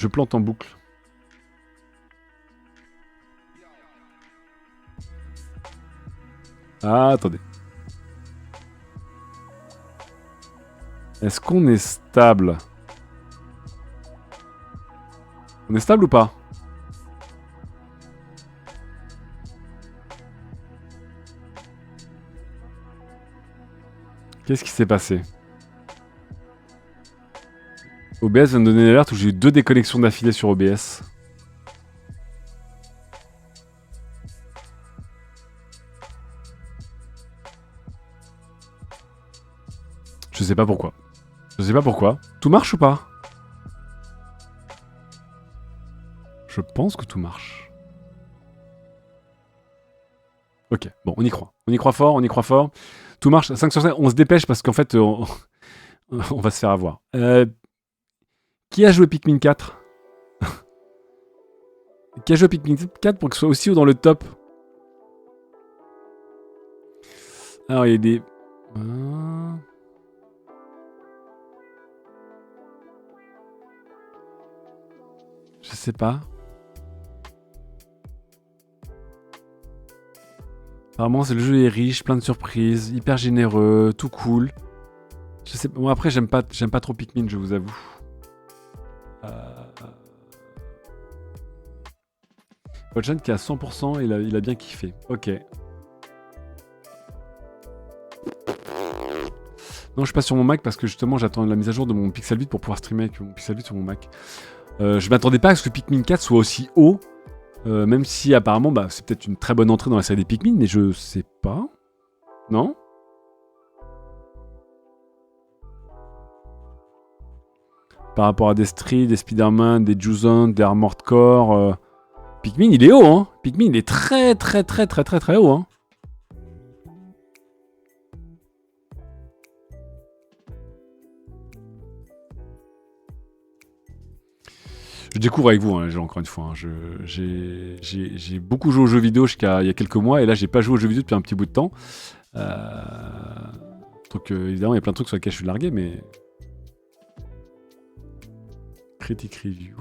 Je plante en boucle. Ah, attendez. Est-ce qu'on est stable? On est stable ou pas? Qu'est-ce qui s'est passé? OBS vient de donner l'alerte où j'ai eu 2 déconnexions d'affilée sur OBS. Je sais pas pourquoi. Je sais pas pourquoi. Tout marche ou pas? Je pense que tout marche. Ok, bon, on y croit. On y croit fort, on y croit fort. Tout marche. 5 sur 5, on se dépêche parce qu'en fait, on va se faire avoir. Qui a joué Pikmin 4? Qui a joué Pikmin 4 pour que ce soit aussi haut dans le top? Alors, il y a des... Je sais pas. Apparemment, le jeu est riche, plein de surprises, hyper généreux, tout cool. Je sais pas. Bon, après, j'aime pas trop Pikmin, je vous avoue. Watchan qui est à 100%, il a bien kiffé. Ok. Non, je suis pas sur mon Mac parce que justement, j'attends la mise à jour de mon Pixel 8 pour pouvoir streamer avec mon Pixel 8 sur mon Mac. Je m'attendais pas à ce que Pikmin 4 soit aussi haut. Même si apparemment, bah, c'est peut-être une très bonne entrée dans la série des Pikmin, mais je sais pas. Non? Par rapport à des Street, des Spider-Man, des Juzzon, des Armored Core... Pikmin, il est haut, hein. Pikmin, il est très haut, hein. Je découvre avec vous, hein, encore une fois. Hein. J'ai beaucoup joué aux jeux vidéo jusqu'à il y a quelques mois, et là, j'ai pas joué aux jeux vidéo depuis un petit bout de temps. Donc, évidemment, il y a plein de trucs sur lesquels je suis largué, mais... Critic Review...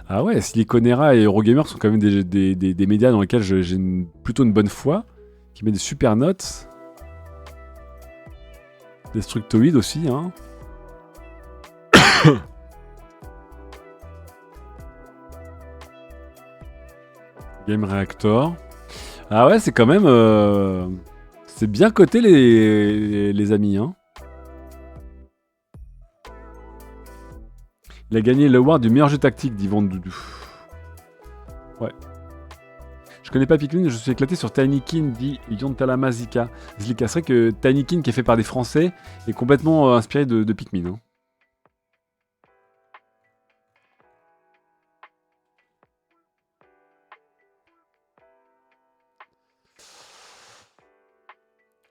Ah ouais, Siliconera et Eurogamer sont quand même des médias dans lesquels j'ai plutôt une bonne foi, qui met des super notes. Destructoid aussi, hein. Game Reactor. Ah ouais, c'est quand même... c'est bien coté les amis, hein. Il a gagné l'award du meilleur jeu tactique d'Yvan Doudou. Ouais. Je connais pas Pikmin, je suis éclaté sur Tinykin, dit Yontalamazika. Zlika, c'est vrai que Tinykin, qui est fait par des Français, est complètement inspiré de Pikmin. Hein.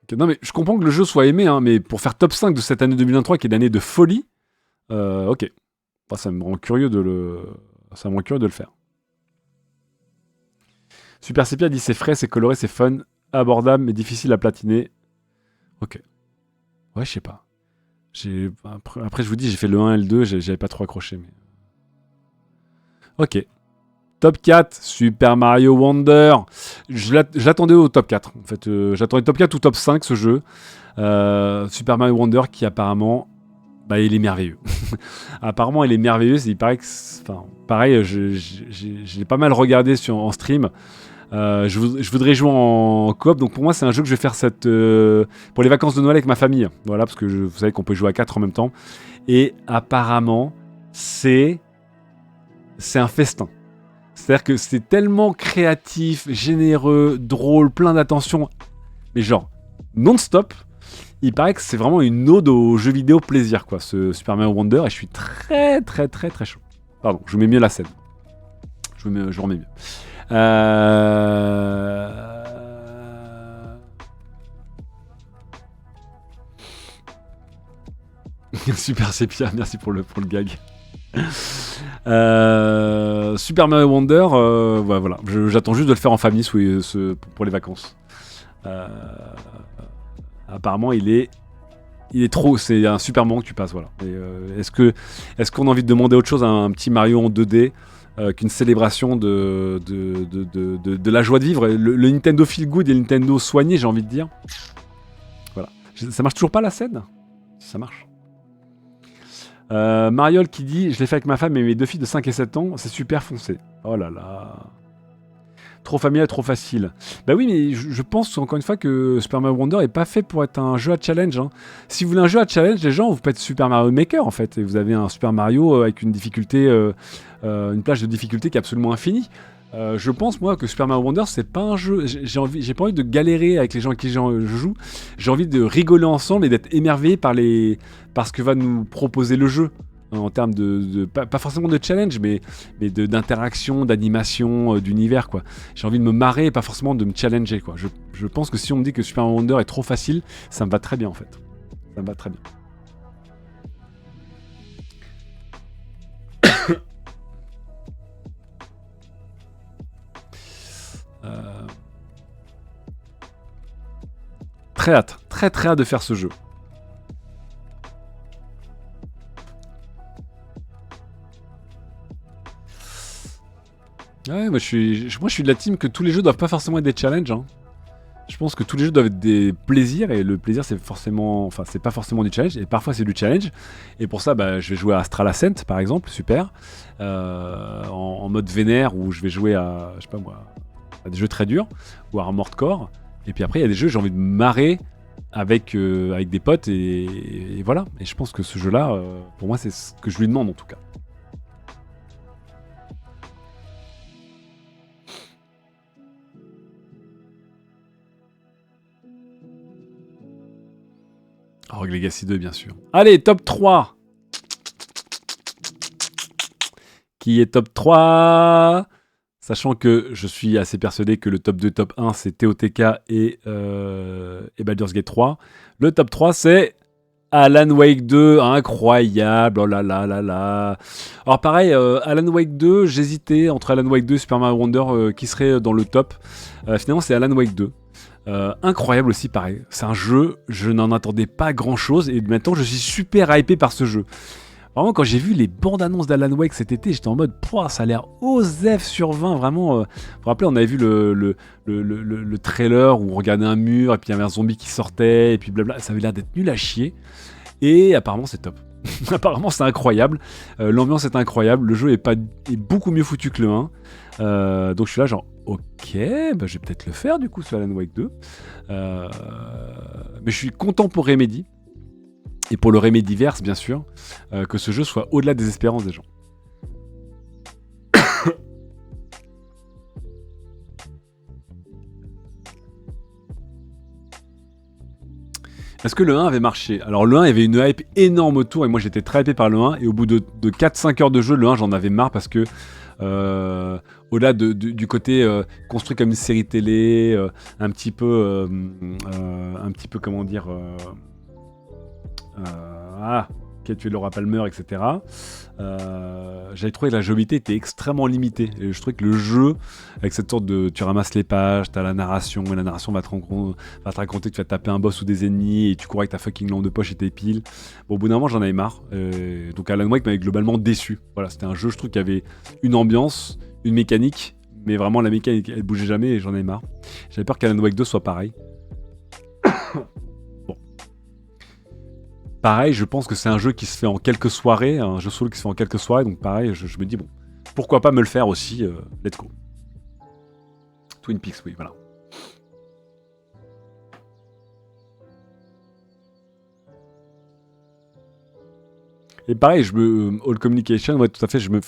Okay, non mais je comprends que le jeu soit aimé, hein, mais pour faire top 5 de cette année 2023, qui est une année de folie, ok. Enfin, ça me rend curieux de le faire. Super Sepia dit c'est frais, c'est coloré, c'est fun, abordable mais difficile à platiner. Ok. Ouais, je sais pas. Après, je vous dis, j'ai fait le 1 et le 2, j'avais pas trop accroché. Mais... Ok. Top 4, Super Mario Wonder. Je l'attendais au top 4. En fait, j'attendais top 4 ou top 5 ce jeu. Super Mario Wonder qui apparemment... Bah, il est merveilleux. Apparemment, il est merveilleux. Il paraît que... Enfin, pareil, je l'ai pas mal regardé en stream. Je voudrais jouer en coop. Donc, pour moi, c'est un jeu que je vais faire pour les vacances de Noël avec ma famille. Voilà, parce que vous savez qu'on peut jouer à 4 en même temps. Et apparemment, c'est un festin. C'est-à-dire que c'est tellement créatif, généreux, drôle, plein d'attention. Mais genre, non-stop. Il paraît que c'est vraiment une ode au jeu vidéo plaisir, quoi, ce Super Mario Wonder, et je suis très chaud. Pardon, je mets mieux la scène. Je remets mieux. Super Sepia, merci pour le gag. Super Mario Wonder, voilà. J'attends juste de le faire en famille pour les vacances. Apparemment, il est il est trop, c'est un super moment que tu passes, voilà. Est-ce qu'on a envie de demander autre chose à un petit Mario en 2D qu'une célébration de la joie de vivre, le Nintendo Feel Good et le Nintendo soigné, j'ai envie de dire. Voilà. Ça marche toujours pas la scène? Ça marche. Mariol qui dit: je l'ai fait avec ma femme et mes deux filles de 5 et 7 ans, c'est super foncé. Oh là là. Trop familial, trop facile. Bah oui, mais je pense encore une fois que Super Mario Wonder est pas fait pour être un jeu à challenge. Hein. Si vous voulez un jeu à challenge, les gens, vous faites Super Mario Maker en fait, et vous avez un Super Mario avec une difficulté, une plage de difficulté qui est absolument infinie. Je pense moi que Super Mario Wonder c'est pas un jeu. J'ai pas envie de galérer avec les gens avec qui je joue. J'ai envie de rigoler ensemble et d'être émerveillé par ce que va nous proposer le jeu en termes pas forcément de challenge, mais d'interaction, d'animation, d'univers, quoi. J'ai envie de me marrer et pas forcément de me challenger, quoi. Je pense que si on me dit que Super Mario Wonder est trop facile, ça me va très bien, en fait. Ça me va très bien. Très hâte, très très hâte de faire ce jeu. Ouais, moi je suis de la team que tous les jeux doivent pas forcément être des challenges. Hein. Je pense que tous les jeux doivent être des plaisirs et le plaisir c'est pas forcément du challenge et parfois c'est du challenge. Et pour ça, bah, je vais jouer à Astral Ascent par exemple, super, en mode vénère où je vais jouer à, je sais pas moi, à des jeux très durs ou à Armored Core. Et puis après il y a des jeux j'ai envie de me marrer avec des potes et voilà. Et je pense que ce jeu-là, pour moi c'est ce que je lui demande en tout cas. Rogue Legacy 2, bien sûr. Allez, top 3. Qui est top 3? Sachant que je suis assez persuadé que le top 2, top 1, c'est TOTK et Baldur's Gate 3. Le top 3, c'est Alan Wake 2, incroyable, oh là là là là. Alors pareil, Alan Wake 2, j'hésitais entre Alan Wake 2 et Super Mario Wonder qui serait dans le top. Finalement, c'est Alan Wake 2. Incroyable aussi, pareil. C'est un jeu, je n'en attendais pas grand chose et maintenant je suis super hypé par ce jeu. Vraiment, quand j'ai vu les bandes annonces d'Alan Wake cet été, j'étais en mode, ça a l'air OSEF sur 20, vraiment. Vous vous rappelez, on avait vu le trailer où on regardait un mur et puis il y avait un zombie qui sortait et puis blabla, ça avait l'air d'être nul à chier. Et apparemment, c'est top. Apparemment, c'est incroyable. L'ambiance est incroyable, le jeu est beaucoup mieux foutu que le 1. Donc je suis là genre, ok, bah, je vais peut-être le faire du coup sur Alan Wake 2. Mais je suis content pour Remedy. Et pour le Remedyverse, bien sûr, que ce jeu soit au-delà des espérances des gens. Est-ce que le 1 avait marché? Alors le 1, il y avait une hype énorme autour, et moi j'étais très hypé par le 1, et au bout de 4-5 heures de jeu, le 1, j'en avais marre parce que au-delà du côté construit comme une série télé, un petit peu, comment dire... qui a tué Laura Palmer, etc. J'avais trouvé que la jouabilité était extrêmement limitée. Et je trouvais que le jeu, avec cette sorte de... Tu ramasses les pages, t'as la narration, et la narration va te raconter que tu vas taper un boss ou des ennemis, et tu cours avec ta fucking lampe de poche et tes piles. Bon, au bout d'un moment, j'en avais marre. Donc Alan Wake m'avait globalement déçu. Voilà, c'était un jeu, je trouve, qui avait une ambiance, une mécanique, mais vraiment la mécanique, elle bougeait jamais, et j'en avais marre. J'avais peur qu'Alan Wake 2 soit pareil. Pareil, je pense que c'est un jeu qui se fait en quelques soirées, un jeu solo qui se fait en quelques soirées, donc pareil, je me dis, bon, pourquoi pas me le faire aussi, let's go. Twin Peaks, oui, voilà. Et pareil, All Communication, ouais, tout à fait, je me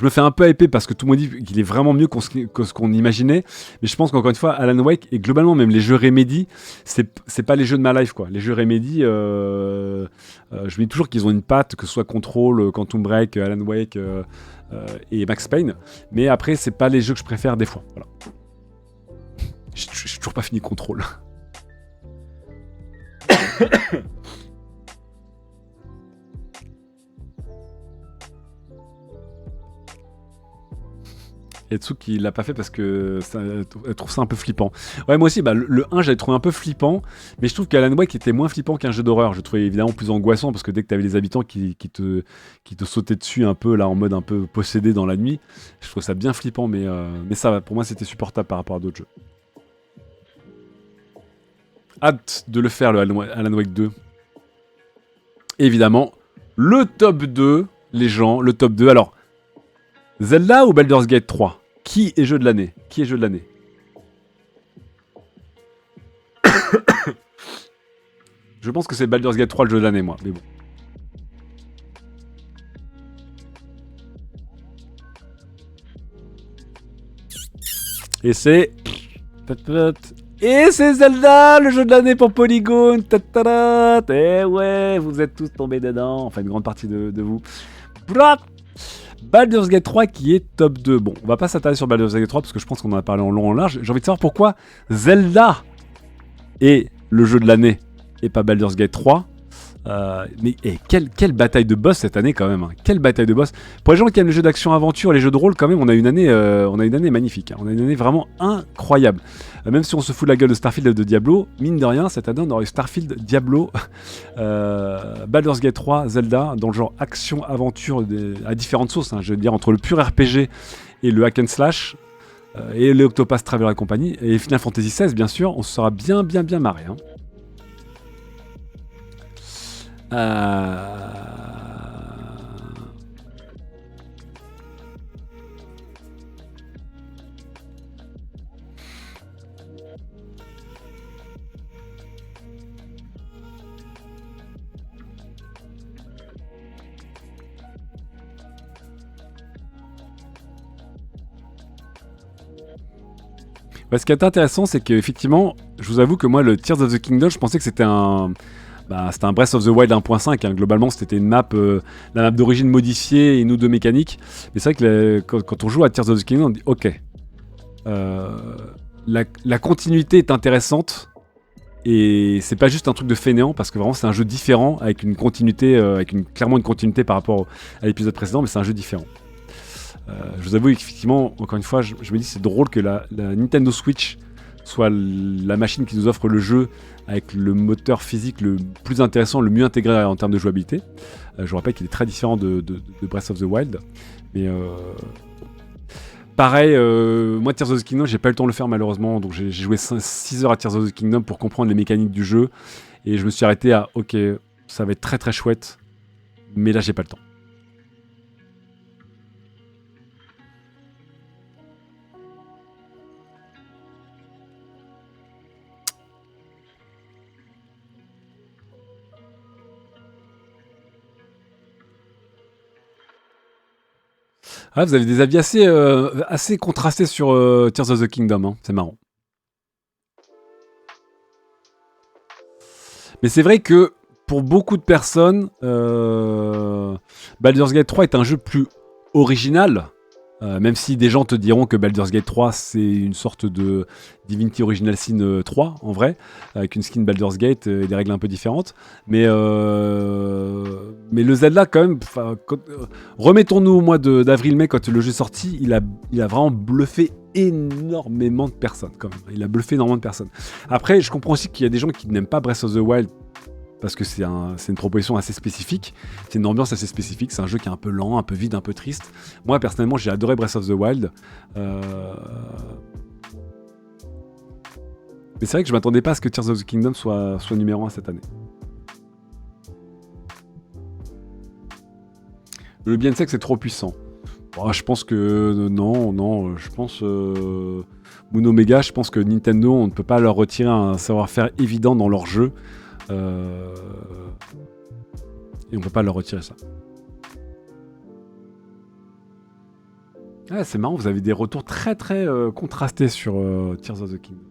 fais un peu hyper parce que tout le monde dit qu'il est vraiment mieux que ce qu'on imaginait. Mais je pense qu'encore une fois, Alan Wake, et globalement, même les jeux Remedy, c'est pas les jeux de ma life, quoi. Les jeux Remedy, je me dis toujours qu'ils ont une patte, que ce soit Control, Quantum Break, Alan Wake et Max Payne. Mais après, c'est pas les jeux que je préfère des fois. Voilà. J'ai toujours pas fini Control. Et Tsu qui l'a pas fait parce que elle trouve ça un peu flippant. Ouais, moi aussi, le 1, j'avais trouvé un peu flippant, mais je trouve qu'Alan Wake était moins flippant qu'un jeu d'horreur. Je le trouvais évidemment plus angoissant parce que dès que t'avais les habitants qui te sautaient dessus un peu, là, en mode un peu possédé dans la nuit, je trouve ça bien flippant, mais ça va. Pour moi, c'était supportable par rapport à d'autres jeux. Hâte de le faire, le Alan Wake 2. Évidemment, le top 2, les gens, le top 2. Alors, Zelda ou Baldur's Gate 3 ? Qui est jeu de l'année ? Qui est jeu de l'année ? Je pense que c'est Baldur's Gate 3 le jeu de l'année, moi. Mais bon. Et c'est... Et c'est Zelda, le jeu de l'année pour Polygon. Et ouais, vous êtes tous tombés dedans. Enfin, une grande partie de vous. Baldur's Gate 3 qui est top 2. Bon, on va pas s'attarder sur Baldur's Gate 3 parce que je pense qu'on en a parlé en long en large. J'ai envie de savoir pourquoi Zelda est le jeu de l'année et pas Baldur's Gate 3. Mais quelle bataille de boss cette année quand même. Hein. Quelle bataille de boss. Pour les gens qui aiment les jeux d'action-aventure, les jeux de rôle, quand même, on a une année magnifique. Hein. On a une année vraiment incroyable. Même si on se fout de la gueule de Starfield et de Diablo, mine de rien, cette année, on aurait eu Starfield, Diablo, Baldur's Gate 3, Zelda, dans le genre action-aventure à différentes sources. Hein, je veux dire, entre le pur RPG et le hack and slash, et les Octopath Traveler et compagnie, et Final Fantasy XVI, bien sûr, on se sera bien marré. Hein. Ce qui est intéressant, c'est qu'effectivement, je vous avoue que moi, le Tears of the Kingdom, je pensais que c'était un Breath of the Wild 1.5. Hein. Globalement, c'était une map, la map d'origine modifiée et une ou deux mécaniques. Mais c'est vrai que quand on joue à Tears of the Kingdom, on dit ok, la continuité est intéressante et c'est pas juste un truc de fainéant parce que vraiment c'est un jeu différent avec une continuité, clairement une continuité par rapport à l'épisode précédent, mais c'est un jeu différent. Je vous avoue effectivement, encore une fois, je me dis c'est drôle que la Nintendo Switch soit la machine qui nous offre le jeu avec le moteur physique le plus intéressant, le mieux intégré en termes de jouabilité. Je vous rappelle qu'il est très différent de Breath of the Wild. Mais pareil, moi Tears of the Kingdom, j'ai pas eu le temps de le faire malheureusement, donc j'ai joué 6 heures à Tears of the Kingdom pour comprendre les mécaniques du jeu, et je me suis arrêté à ok, ça va être très très chouette, mais là j'ai pas le temps. Ah, vous avez des avis assez contrastés sur Tears of the Kingdom, hein. C'est marrant. Mais c'est vrai que pour beaucoup de personnes, Baldur's Gate 3 est un jeu plus original, même si des gens te diront que Baldur's Gate 3 c'est une sorte de Divinity Original Sin 3 en vrai, avec une skin Baldur's Gate et des règles un peu différentes. Mais le Zelda quand même, remettons-nous au mois d'avril-mai quand le jeu est sorti, il a vraiment bluffé énormément de personnes quand même. Il a bluffé énormément de personnes. Après, je comprends aussi qu'il y a des gens qui n'aiment pas Breath of the Wild parce que c'est une proposition assez spécifique, c'est une ambiance assez spécifique, c'est un jeu qui est un peu lent, un peu vide, un peu triste. Moi personnellement j'ai adoré Breath of the Wild, mais c'est vrai que je m'attendais pas à ce que Tears of the Kingdom soit numéro 1 cette année. Le bien sec c'est trop puissant. Oh, je pense que non, je pense Moon Omega, je pense que Nintendo on ne peut pas leur retirer un savoir-faire évident dans leur jeu. Et on peut pas leur retirer ça. Ah, c'est marrant, vous avez des retours très très contrastés sur Tears of the Kingdom.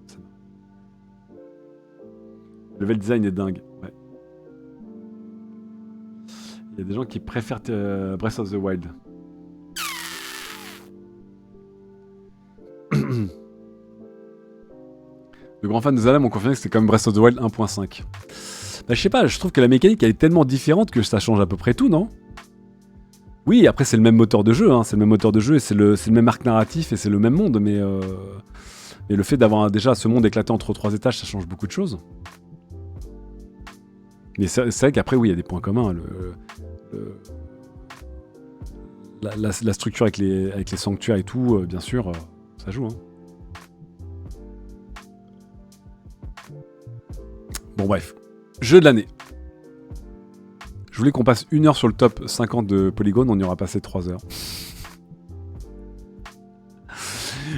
Le level design est dingue. Ouais. Il y a des gens qui préfèrent Breath of the Wild. De grands fans de Zelda m'ont confirmé que c'était comme Breath of the Wild 1.5. Bah, je sais pas, je trouve que la mécanique elle est tellement différente que ça change à peu près tout, non ? Oui, après c'est le même moteur de jeu, hein, c'est le même moteur de jeu et c'est le même arc narratif et c'est le même monde, mais le fait d'avoir déjà ce monde éclaté entre 3 étages, ça change beaucoup de choses. Mais c'est vrai qu'après, oui, il y a des points communs. La structure avec les sanctuaires et tout, bien sûr, ça joue. Hein. Bon, bref. Jeu de l'année. Je voulais qu'on passe 1 heure sur le top 50 de Polygon, on y aura passé 3 heures.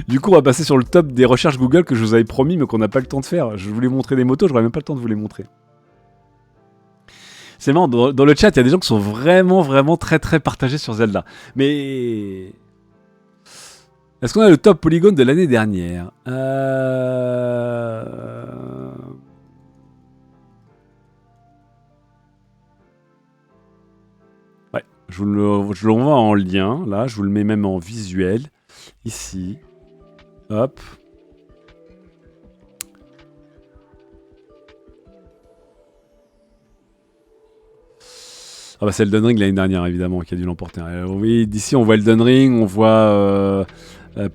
Du coup, on va passer sur le top des recherches Google que je vous avais promis, mais qu'on n'a pas le temps de faire. Je voulais montrer des motos, j'aurais même pas le temps de vous les montrer. C'est marrant, dans le chat, il y a des gens qui sont vraiment, vraiment très, très partagés sur Zelda. Mais... Est-ce qu'on a le top Polygon de l'année dernière Ouais, je l'envoie en lien, là, je vous le mets même en visuel, ici. Hop. Ah bah c'est Elden Ring l'année dernière évidemment qui a dû l'emporter. Oui, d'ici on voit Elden Ring, on voit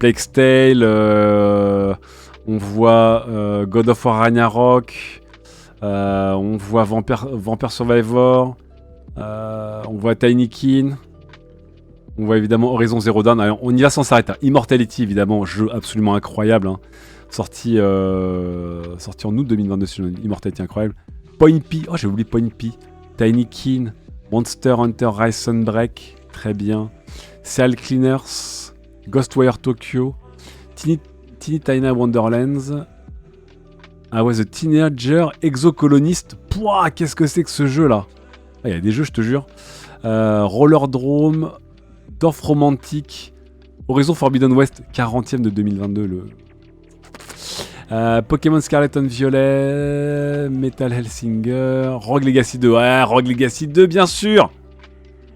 Plague's Tale, on voit God of War Ragnarok, on voit Vampire Survivor, on voit Tiny Kin, on voit évidemment Horizon Zero Dawn. Alors, on y va sans s'arrêter. Immortality évidemment, jeu absolument incroyable, hein. sorti en août 2022 sur Immortality incroyable. Point P, oh j'ai oublié Point P, Tiny Kin. Monster Hunter Rise Sunbreak, très bien. Seal Cleaners, Ghostwire Tokyo, Teeny Tiny Wonderlands. Ah ouais, The Teenager Exocolonist. Pouah, qu'est-ce que c'est que ce jeu là? Ah, il y a des jeux, je te jure. Rollerdrome, Dorf Romantic, Horizon Forbidden West, 40e de 2022. Pokémon Scarlet and Violet, Metal Hellsinger, Rogue Legacy 2, ouais, Rogue Legacy 2 bien sûr.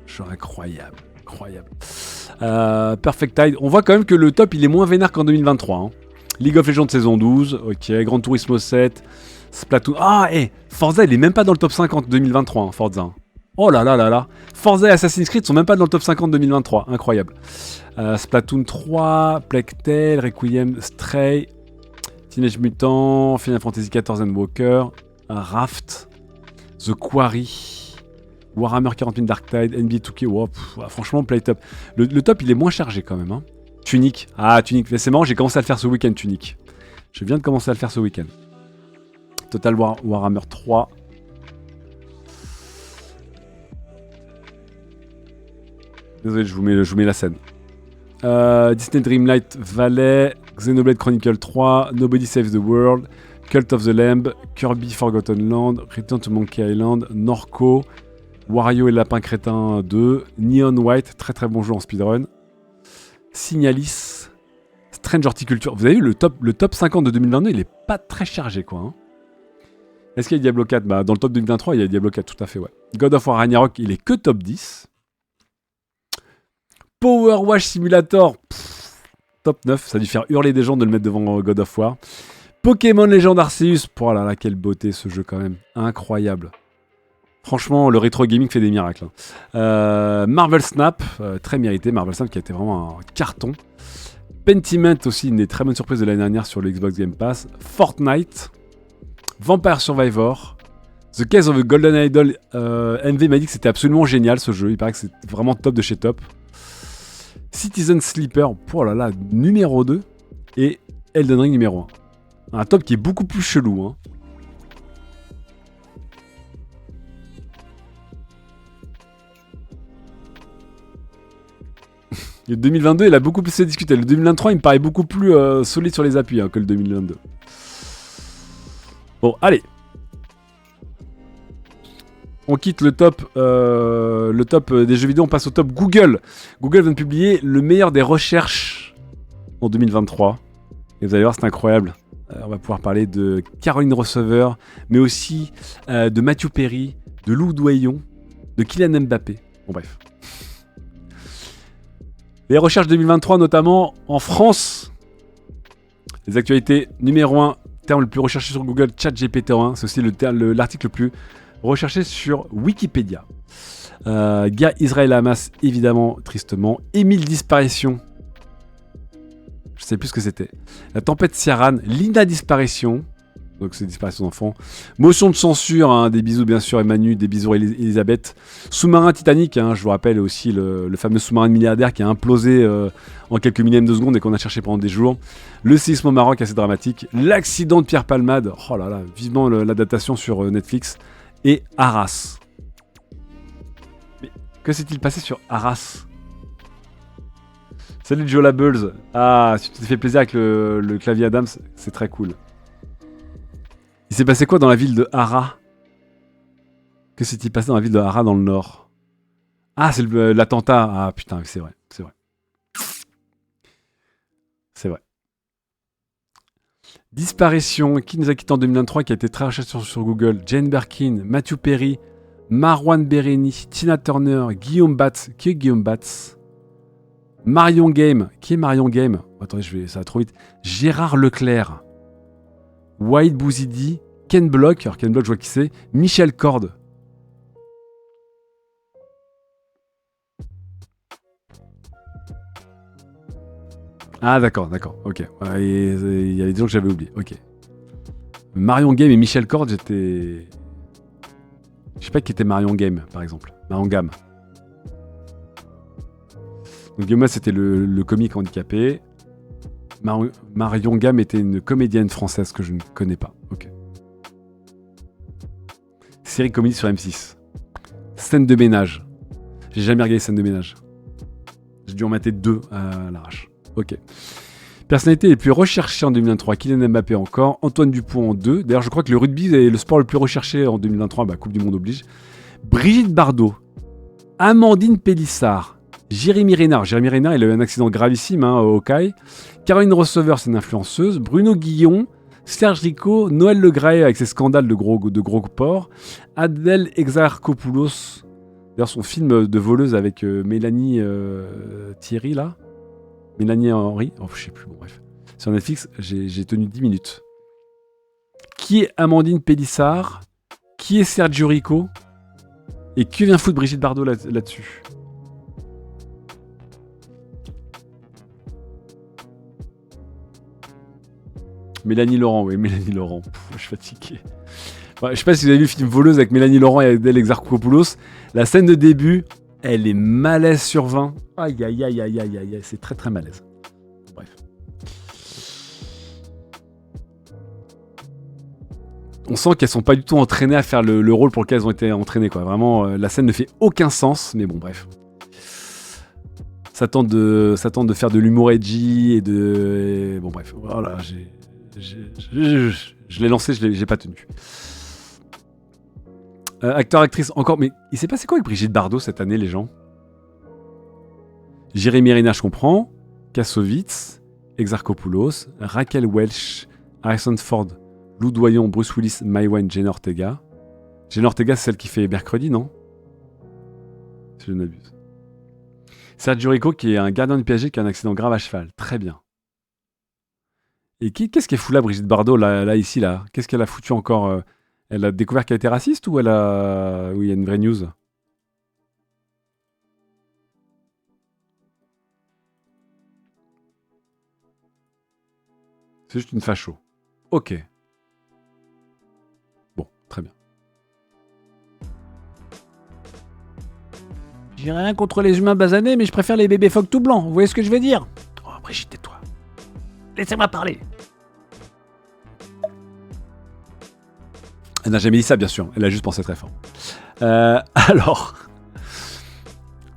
Jeu incroyable, incroyable. Perfect Tide, on voit quand même que le top il est moins vénère qu'en 2023. Hein. League of Legends saison 12, ok, Gran Turismo 7, Splatoon, ah Forza il est même pas dans le top 50 2023, hein, Forza. Oh là là là là, Forza et Assassin's Creed sont même pas dans le top 50 2023, incroyable. Splatoon 3, Plague Tale, Requiem, Stray, Teenage Mutant, Final Fantasy XIV and Walker, Raft, The Quarry, Warhammer 40 000 Dark Tide, NBA 2K, wow, franchement, Playtop. Le top, il est moins chargé quand même. Hein. Tunic, Tunic, c'est marrant, j'ai commencé à le faire ce week-end, Tunic. Je viens de commencer à le faire ce week-end. Total Warhammer 3. Désolé, je vous mets la scène. Disney Dreamlight Valley, Xenoblade Chronicle 3, Nobody Saves the World, Cult of the Lamb, Kirby Forgotten Land, Return to Monkey Island, Norco, Wario et Lapin Crétin 2, Neon White, très très bon jeu en speedrun, Signalis, Strange Horticulture. Vous avez vu le top 50 de 2022, il est pas très chargé quoi. Hein. Est-ce qu'il y a Diablo 4 ? Bah, dans le top 2023, il y a Diablo 4, tout à fait, ouais. God of War Ragnarok, il est que top 10. Power Wash Simulator, top 9, ça a dû faire hurler des gens de le mettre devant God of War. Pokémon Legend Arceus, oh là là, quelle beauté ce jeu quand même, incroyable. Franchement, le rétro gaming fait des miracles. Hein. Marvel Snap, très mérité, Marvel Snap qui a été vraiment un carton. Pentiment aussi, une des très bonnes surprises de l'année dernière sur le Xbox Game Pass. Fortnite, Vampire Survivor, The Case of a Golden Idol, MV m'a dit que c'était absolument génial ce jeu, il paraît que c'est vraiment top de chez top. Citizen Sleeper, oh là là, numéro 2, et Elden Ring numéro 1. Un top qui est beaucoup plus chelou. Hein. Le 2022, il a beaucoup plus discuté. Le 2023, il me paraît beaucoup plus solide sur les appuis hein, que le 2022. Bon, allez. On quitte le top des jeux vidéo, on passe au top Google. Google vient de publier le meilleur des recherches en 2023. Et vous allez voir, c'est incroyable. On va pouvoir parler de Caroline Receveur, mais aussi de Matthew Perry, de Lou Douaillon, de Kylian Mbappé. Bon bref. Les recherches 2023, notamment en France. Les actualités numéro 1, terme le plus recherché sur Google, ChatGPT 1. C'est aussi l'article le plus recherché sur Wikipédia. Guerre Israël-Hamas, évidemment, tristement. Émile Disparition. Je sais plus ce que c'était. La tempête Ciaran. Lina Disparition. Donc c'est disparition d'enfants. Motion de censure, hein, des bisous bien sûr Emmanuel, des bisous Elisabeth. Sous-marin Titanic, hein, je vous rappelle aussi le fameux sous-marin de milliardaire qui a implosé en quelques millièmes de seconde et qu'on a cherché pendant des jours. Le séisme au Maroc, assez dramatique. L'accident de Pierre Palmade, oh là là, vivement l'adaptation sur Netflix. Et Arras. Mais que s'est-il passé sur Arras? Salut Joe Labulls. Ah, si tu t'es fait plaisir avec le clavier Adams, c'est très cool. Il s'est passé quoi dans la ville de Hara? Que s'est-il passé dans la ville de Hara dans le nord? Ah, c'est l'attentat. Ah putain, c'est vrai, c'est vrai. C'est vrai. Disparition, qui nous a quitté en 2023, qui a été très recherché sur Google. Jane Birkin, Matthew Perry, Marwan Bereni, Tina Turner, Guillaume Batz. Qui est Guillaume Batz? Marion Game. Qui est Marion Game? Attendez, ça va trop vite. Gérard Leclerc. White Bouzidi, Ken Block, alors Ken Block je vois qui c'est, Michel Corde. Ah d'accord, ok. Il y avait des gens que j'avais oubliés, ok. Marion Game et Michel Corde, j'étais... Je sais pas qui était Marion Game, par exemple. Marion Gamme. Donc moi c'était le comique handicapé. Marion Gamme était une comédienne française que je ne connais pas. Ok. Série comédie sur M6. Scène de ménage. J'ai jamais regardé scène de ménage. J'ai dû en mater 2 à l'arrache. Ok. Personnalité les plus recherchées en 2023. Kylian Mbappé encore. Antoine Dupont en 2. D'ailleurs, je crois que le rugby est le sport le plus recherché en 2023. Bah, Coupe du Monde oblige. Brigitte Bardot. Amandine Pélissard. Jérémy Renard. Jérémy Renard, il a eu un accident gravissime au Hawkeye. Caroline Receveur, c'est une influenceuse. Bruno Guillon. Serge Rico. Noël Le Graët avec ses scandales de gros porc. Adèle Exarchopoulos. D'ailleurs, son film de voleuse avec Mélanie Thierry, là. Mélanie Henry. Oh, je sais plus, bon, bref. Sur Netflix, j'ai tenu 10 minutes. Qui est Amandine Pélissard? Qui est Sergio Rico? Et que vient foutre Brigitte Bardot là-dessus? Mélanie Laurent, oui, Mélanie Laurent. Je suis fatigué. Ouais, je sais pas si vous avez vu le film Voleuse avec Mélanie Laurent et Adèle Exarchopoulos. La scène de début, elle est malaise sur 20. Aïe, aïe, aïe, aïe, aïe, aïe, c'est très très malaise. Bref. On sent qu'elles sont pas du tout entraînées à faire le rôle pour lequel elles ont été entraînées, quoi. Vraiment, la scène ne fait aucun sens, mais bon, bref. Ça tente de faire de l'humour edgy et de... Bon, bref, voilà, je l'ai lancé, j'ai pas tenu. Acteur, actrice, encore, mais il s'est passé quoi avec Brigitte Bardot cette année, les gens? Jérémy Renard, je comprends. Kassovitz, Exarchopoulos, Raquel Welch, Harrison Ford, Lou Doyon, Bruce Willis, Maïwenn, Jenna Ortega. Jenna Ortega, c'est celle qui fait Mercredi, non? Si je n'abuse. Sergio Rico, qui est un gardien du PSG qui a un accident grave à cheval. Très bien. Et qu'est-ce qu'elle fout là, Brigitte Bardot, là, ici, là? Qu'est-ce qu'elle a foutu encore? Elle a découvert qu'elle était raciste ou il y a une vraie news? C'est juste une facho. Ok. Bon, très bien. J'ai rien contre les humains basanés, mais je préfère les bébés phoques tout blancs. Vous voyez ce que je veux dire? Oh, Brigitte, tais-toi. Laissez-moi parler. Elle n'a jamais dit ça, bien sûr. Elle a juste pensé très fort. Alors...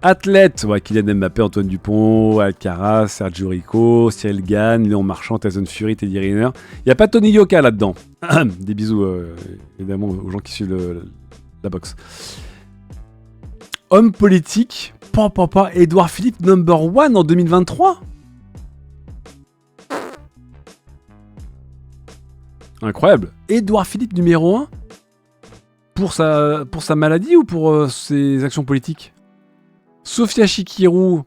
Athlète, ouais, Kylian Mbappé, Antoine Dupont, Alcaraz, Sergio Rico, Cyril Gane, Léon Marchand, Tyson Fury, Teddy Riner. Il n'y a pas Tony Yoka là-dedans. Des bisous, évidemment, aux gens qui suivent la boxe. Homme politique, Édouard Philippe number 1 en 2023. Incroyable. Édouard Philippe numéro 1 pour sa maladie ou pour ses actions politiques? Sophia Chikirou,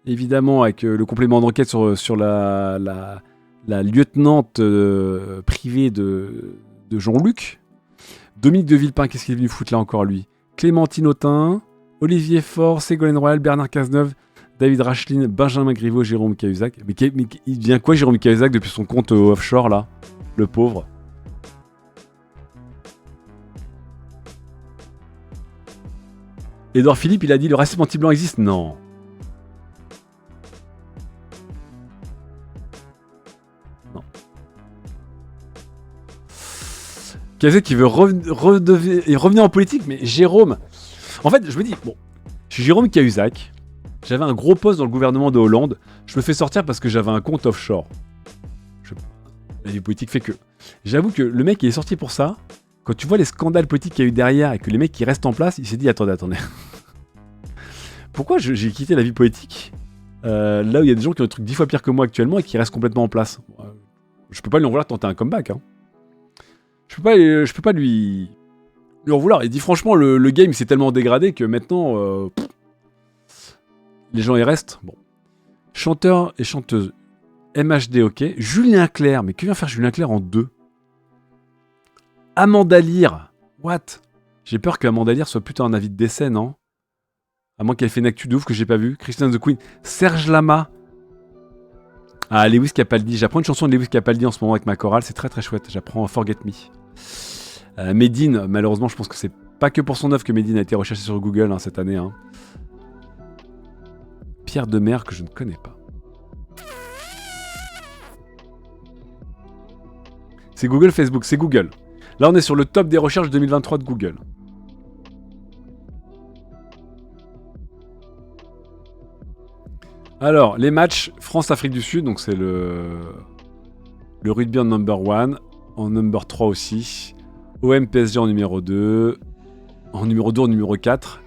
évidemment, avec le complément d'enquête sur la lieutenante privée de Jean-Luc. Dominique de Villepin, qu'est-ce qu'il est venu foutre là encore, lui? Clémentine Autain, Olivier Faure, Ségolène Royal, Bernard Cazeneuve, David Racheline, Benjamin Griveaux, Jérôme Cahuzac. Mais il devient quoi Jérôme Cahuzac depuis son compte offshore là? Le pauvre. Édouard Philippe, il a dit le racisme anti-blanc existe? Non. Non. Cahuzac qui veut revenir en politique, mais Jérôme. En fait, je me dis, bon, je suis Jérôme Cahuzac. J'avais un gros poste dans le gouvernement de Hollande. Je me fais sortir parce que j'avais un compte offshore. La vie politique fait que. J'avoue que le mec, il est sorti pour ça. Quand tu vois les scandales politiques qu'il y a eu derrière et que les mecs qui restent en place, il s'est dit attendez. Pourquoi j'ai quitté la vie politique là où il y a des gens qui ont des trucs 10 fois pires que moi actuellement et qui restent complètement en place. Je peux pas lui en vouloir de tenter un comeback. Hein. Je peux pas lui en vouloir. Il dit franchement, le game s'est tellement dégradé que maintenant, les gens y restent. Bon. Chanteur et chanteuse. MHD, ok. Julien Clerc. Mais que vient faire Julien Clerc en 2? Amanda Lear. What? J'ai peur qu'Amanda Lear soit plutôt un avis de décès, non? À moins qu'elle fait une actu de ouf que j'ai pas vu. Christian the Queen. Serge Lama. Ah, Lewis Capaldi. J'apprends une chanson de Lewis Capaldi en ce moment avec ma chorale. C'est très très chouette. J'apprends Forget Me. Medine, malheureusement, je pense que c'est pas que pour son œuvre que Medine a été recherché sur Google cette année. Hein. Pierre Demer, que je ne connais pas. C'est Google, Facebook, c'est Google. Là, on est sur le top des recherches 2023 de Google. Alors, les matchs France-Afrique du Sud, donc c'est le rugby en number 1, en number 3 aussi. OM PSG en numéro 2, en numéro 2, en numéro 4.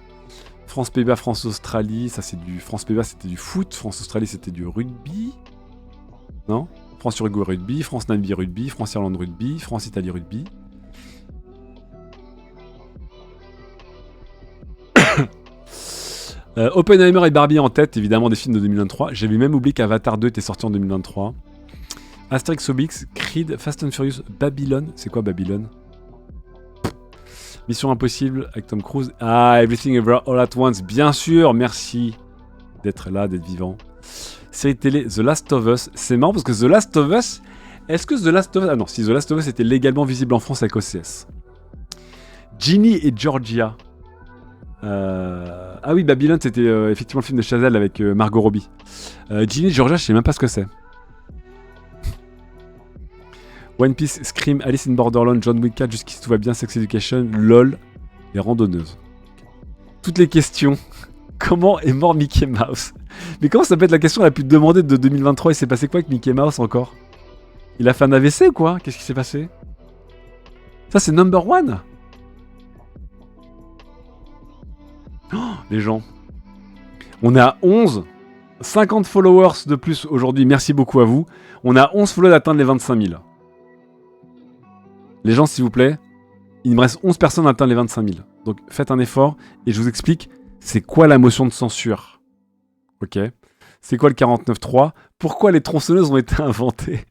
France-Pays-Bas, France-Australie, ça c'est du... France-Pays-Bas c'était du foot, France-Australie c'était du rugby. Non? France-Uruguay rugby, France-Namibie rugby, France-Irlande rugby, France-Italie rugby. Oppenheimer et Barbie en tête, évidemment, des films de 2023. J'avais même oublié qu'Avatar 2 était sorti en 2023. Astérix Obélix, Creed, Fast and Furious, Babylone. C'est quoi Babylone? Mission Impossible avec Tom Cruise. Ah, Everything Ever All At Once, bien sûr, merci d'être là, d'être vivant. Série télé The Last of Us. C'est marrant parce que The Last of Us... Est-ce que The Last of Us... Ah non, si The Last of Us était légalement visible en France avec OCS. Ginny et Georgia. Ah oui, Babylone, c'était effectivement le film de Chazelle avec Margot Robbie. Ginny et Georgia, je sais même pas ce que c'est. One Piece, Scream, Alice in Borderland, John Wick 4, jusqu'ici tout va bien, Sex Education, LOL, les randonneuses. Toutes les questions. Comment est mort Mickey Mouse? Mais comment ça peut être la question la plus demandée de 2023? Il s'est passé quoi avec Mickey Mouse encore? Il a fait un AVC ou quoi? Qu'est-ce qui s'est passé? Ça c'est number 1? Oh, les gens. On est à 11. 50 followers de plus aujourd'hui. Merci beaucoup à vous. On a 11 followers d'atteindre les 25 000. Les gens, s'il vous plaît, il me reste 11 personnes à atteindre les 25 000. Donc faites un effort et je vous explique c'est quoi la motion de censure. Ok. C'est quoi le 49.3? Pourquoi les tronçonneuses ont été inventées?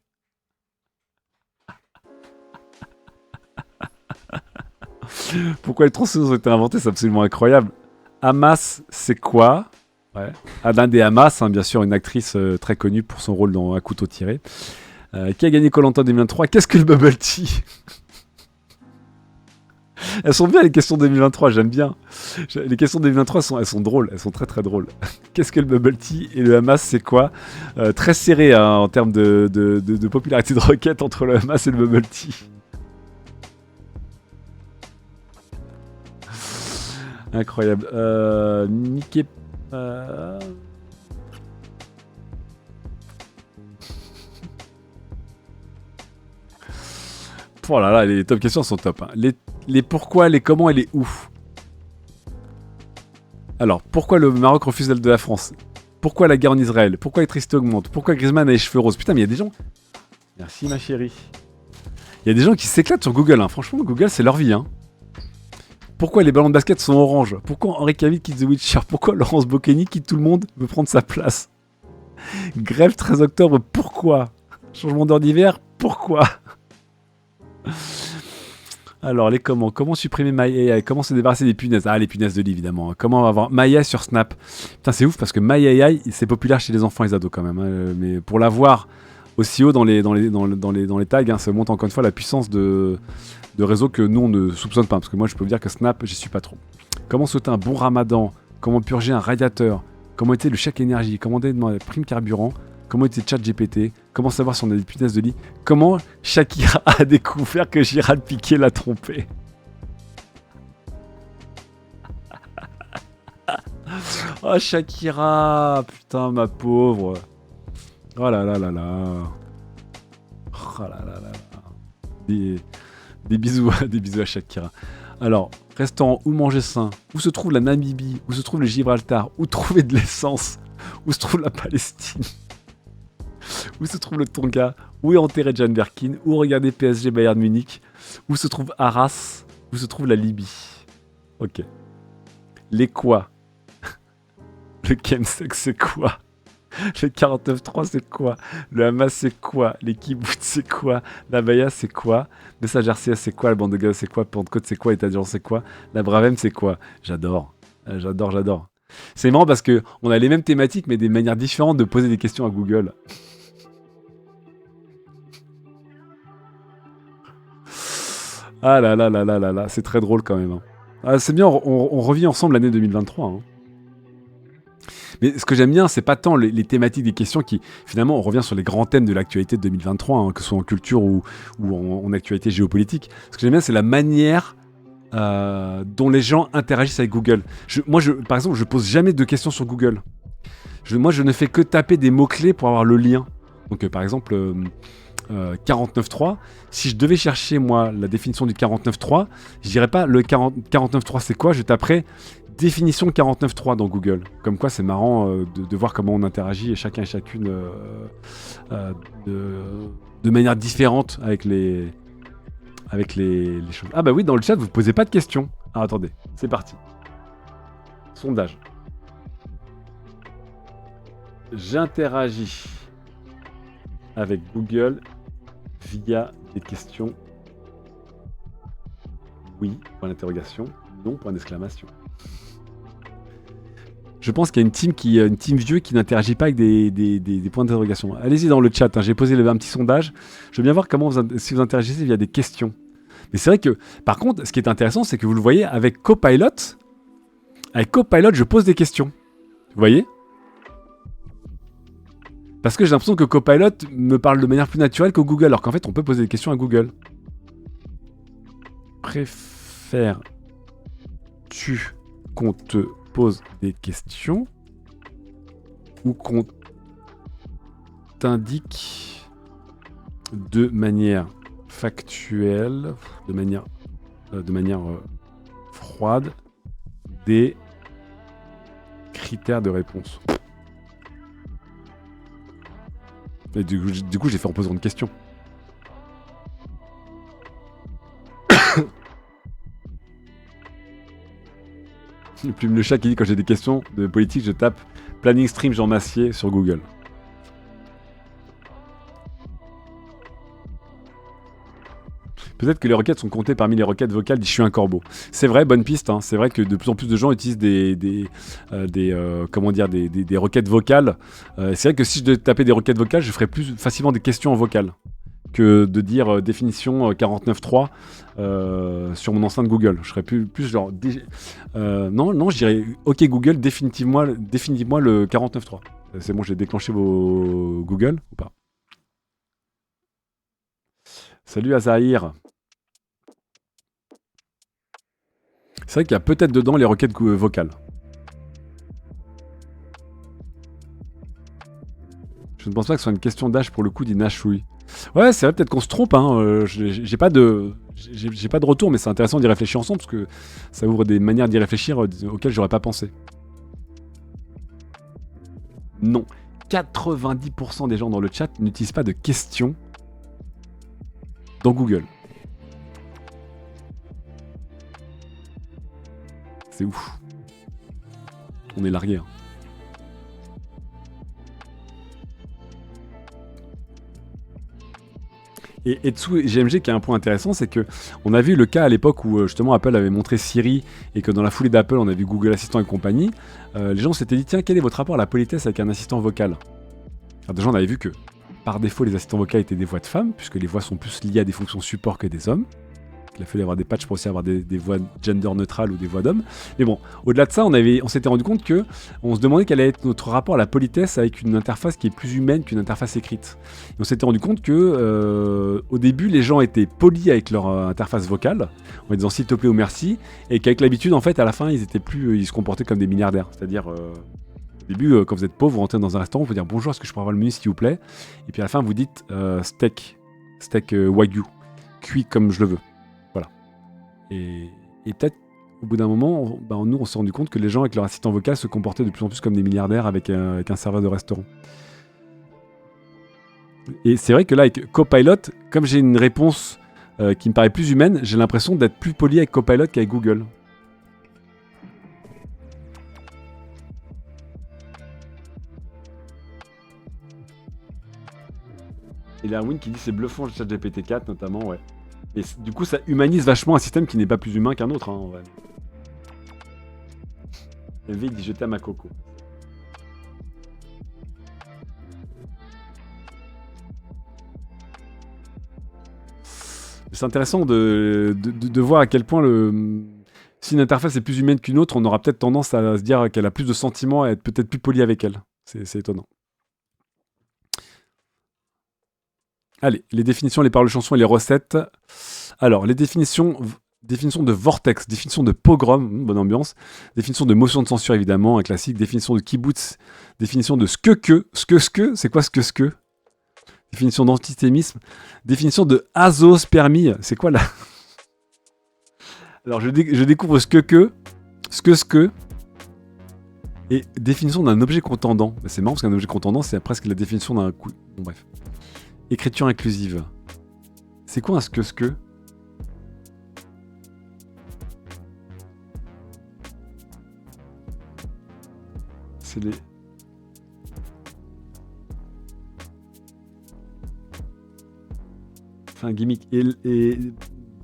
Pourquoi les tronçonneuses ont été inventées? C'est absolument incroyable. Hamas, c'est quoi? Ouais. Adin des Hamas, hein, bien sûr, une actrice très connue pour son rôle dans Un couteau tiré. Qui a gagné Koh-Lanta 2023? Qu'est-ce que le bubble tea? Elles sont bien les questions 2023, j'aime bien. Les questions 2023, elles sont drôles, elles sont très très drôles. Qu'est-ce que le bubble tea et le Hamas, c'est quoi? Très serré hein, en termes de popularité de requête entre le Hamas et le bubble tea. Incroyable. Mickey... Oh là là, les top questions sont top. Hein. Les pourquoi, les comment et les où. Alors, pourquoi le Maroc refuse l'aide de la France? Pourquoi la guerre en Israël? Pourquoi l'électricité augmente? Pourquoi Griezmann a les cheveux roses? Putain, mais il y a des gens... Merci ma chérie. Il y a des gens qui s'éclatent sur Google. Hein. Franchement, Google, c'est leur vie. Hein. Pourquoi les ballons de basket sont orange? Pourquoi Henri Cavill quitte The Witcher? Pourquoi Laurence Bocchini quitte tout le monde veut prendre sa place? Grève 13 octobre, pourquoi? Changement d'heure d'hiver, pourquoi? Alors, les comment supprimer MyAI? Comment se débarrasser des punaises? Ah, les punaises de lit, évidemment. Comment avoir MyAI sur Snap? Putain, c'est ouf parce que MyAI, c'est populaire chez les enfants et les ados quand même, hein. Mais pour l'avoir aussi haut dans les tags, hein, ça montre encore une fois la puissance de réseau que nous, on ne soupçonne pas. Parce que moi, je peux vous dire que Snap, j'y suis pas trop. Comment sauter un bon ramadan? Comment purger un radiateur? Comment était le chèque énergie? Comment demander prime carburant? Comment était ChatGPT? Comment savoir si on a des punaises de lit? Comment Shakira a découvert que Gérald Piqué l'a trompé? Oh Shakira, putain ma pauvre. Oh là là là là. Oh là là là là. Des bisous, des bisous à Shakira. Alors, restaurant où manger sain? Où se trouve la Namibie? Où se trouve le Gibraltar? Où trouver de l'essence? Où se trouve la Palestine? Où se trouve le Tonga? Où est enterré Jan Berkin? Où regarder PSG Bayern Munich? Où se trouve Arras? Où se trouve la Libye? Ok. Les quoi? Le chemsex c'est quoi? Le 49.3 c'est quoi? Le Hamas c'est quoi? Les kibbutz c'est quoi? La Baya c'est quoi? Message RCS c'est quoi? La bande de gaz c'est quoi? Pentecôte c'est quoi? État d'urgence c'est quoi? La Bravem c'est quoi? J'adore. J'adore. C'est marrant parce que on a les mêmes thématiques mais des manières différentes de poser des questions à Google. Ah là là là là là là, c'est très drôle quand même, hein. Ah, c'est bien, on revit ensemble l'année 2023, hein. Mais ce que j'aime bien, c'est pas tant les thématiques des questions qui, finalement, on revient sur les grands thèmes de l'actualité de 2023, hein, que ce soit en culture ou en actualité géopolitique. Ce que j'aime bien, c'est la manière dont les gens interagissent avec Google. Moi, par exemple, je pose jamais de questions sur Google. Moi, je ne fais que taper des mots-clés pour avoir le lien. Donc, par exemple, 49.3, si je devais chercher, moi, la définition du 49.3, je dirais pas le 49.3 c'est quoi, je taperais définition 49.3 dans Google. Comme quoi, c'est marrant de voir comment on interagit et chacun et chacune de manière différente avec les choses. Ah bah oui, dans le chat, vous ne posez pas de questions. Ah, attendez, c'est parti. Sondage. J'interagis avec Google via des questions. Oui, point d'interrogation. Non, point d'exclamation. Je pense qu'il y a une team vieux qui n'interagit pas avec des points d'interrogation. Allez-y dans le chat, hein, j'ai posé un petit sondage. Je veux bien voir si vous interagissez via des questions. Mais c'est vrai que, par contre, ce qui est intéressant, c'est que vous le voyez avec Copilot. Avec Copilot, je pose des questions. Vous voyez? Parce que j'ai l'impression que Copilot me parle de manière plus naturelle que Google, alors qu'en fait, on peut poser des questions à Google. Préfères-tu qu'on te pose des questions ou qu'on t'indique de manière factuelle, de manière froide, des critères de réponse? Et du coup, j'ai fait en posant une question. Plume le chat qui dit quand j'ai des questions de politique, je tape planning stream Jean Massier sur Google. Peut-être que les requêtes sont comptées parmi les requêtes vocales dit je suis un corbeau. C'est vrai, bonne piste, hein. C'est vrai que de plus en plus de gens utilisent des requêtes vocales. C'est vrai que si je devais taper des requêtes vocales, je ferais plus facilement des questions en vocal que de dire définition 49.3 sur mon enceinte Google. Je serais plus genre... non, je dirais ok Google, définitivement le 49.3. C'est bon, j'ai déclenché vos Google ou pas? Salut Azahir. C'est vrai qu'il y a peut-être dedans les requêtes vocales. Je ne pense pas que ce soit une question d'âge pour le coup, dit Nashui. Ouais, c'est vrai, peut-être qu'on se trompe, hein. J'ai pas de retour, mais c'est intéressant d'y réfléchir ensemble parce que ça ouvre des manières d'y réfléchir auxquelles j'aurais pas pensé. Non. 90% des gens dans le chat n'utilisent pas de questions dans Google. C'est ouf. On est largué, hein. Et dessous, GMG qui a un point intéressant, c'est que on a vu le cas à l'époque où justement Apple avait montré Siri et que dans la foulée d'Apple on a vu Google Assistant et compagnie. Les gens s'étaient dit tiens, quel est votre rapport à la politesse avec un assistant vocal? Alors déjà on avait vu que par défaut les assistants vocaux étaient des voix de femmes puisque les voix sont plus liées à des fonctions support que des hommes. Il a fallu avoir des patchs pour aussi avoir des voix gender neutrales ou des voix d'hommes. Mais bon, au-delà de ça, on s'était rendu compte que on se demandait quel allait être notre rapport à la politesse avec une interface qui est plus humaine qu'une interface écrite. Et on s'était rendu compte que au début, les gens étaient polis avec leur interface vocale, en disant s'il te plaît ou merci, et qu'avec l'habitude, en fait, à la fin, ils se comportaient comme des milliardaires. C'est-à-dire, au début, quand vous êtes pauvre, vous rentrez dans un restaurant, vous pouvez dire bonjour, est-ce que je pourrais avoir le menu s'il vous plaît? Et puis à la fin, vous dites steak wagyu, cuit comme je le veux. Et peut-être, au bout d'un moment, nous, on s'est rendu compte que les gens avec leur assistant vocal se comportaient de plus en plus comme des milliardaires avec un serveur de restaurant. Et c'est vrai que là, avec Copilot, comme j'ai une réponse qui me paraît plus humaine, j'ai l'impression d'être plus poli avec Copilot qu'avec Google. Et Erwin qui dit c'est bluffant le chat GPT-4 notamment, ouais. Et du coup, ça humanise vachement un système qui n'est pas plus humain qu'un autre. Hein, ouais. LV dit je t'aime à Coco. C'est intéressant de voir à quel point si une interface est plus humaine qu'une autre, on aura peut-être tendance à se dire qu'elle a plus de sentiments et à être peut-être plus poli avec elle. C'est étonnant. Allez, les définitions, les paroles de chansons et les recettes. Alors, les définition de vortex, définition de pogrom, bonne ambiance, définition de motion de censure évidemment, un classique, définition de kibbutz, définition de skeke, c'est quoi skeke? Définition d'antisémisme, définition de azospermie, c'est quoi là? Alors je découvre skeke, et définition d'un objet contendant. C'est marrant parce qu'un objet contendant c'est presque la définition d'un coup. Bon bref. Écriture inclusive. C'est quoi un skeke? C'est les... C'est un gimmick. Et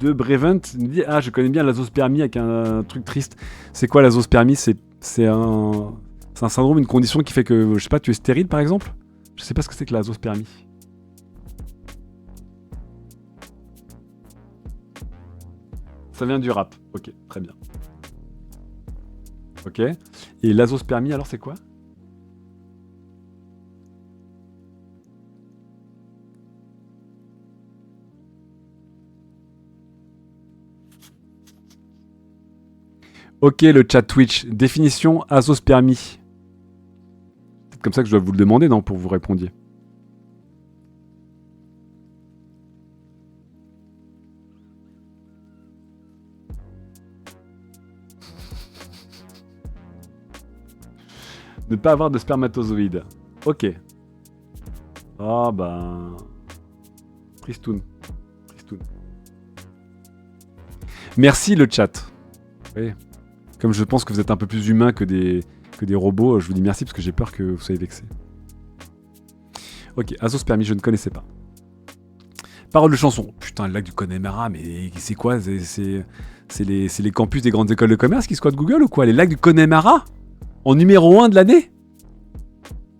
de Brevent me dit ah je connais bien l'azospermie avec un truc triste. C'est quoi l'azospermie? C'est un syndrome, une condition qui fait que je sais pas, tu es stérile par exemple? Je sais pas ce que c'est que l'azospermie. Ça vient du rap. Ok, très bien. Ok. Et l'azospermie alors c'est quoi? Ok, le chat Twitch. Définition azospermie. C'est comme ça que je dois vous le demander, non, pour vous répondiez. Ne pas avoir de spermatozoïdes. Ok. Ah ben... Tristoun. Merci le chat. Oui. Comme je pense que vous êtes un peu plus humain que des robots, je vous dis merci parce que j'ai peur que vous soyez vexés. Ok, azospermie, je ne connaissais pas. Parole de chanson. Putain, le lac du Connemara, mais c'est quoi? C'est les campus des grandes écoles de commerce qui squattent Google ou quoi? Les lacs du Connemara? En numéro 1 de l'année?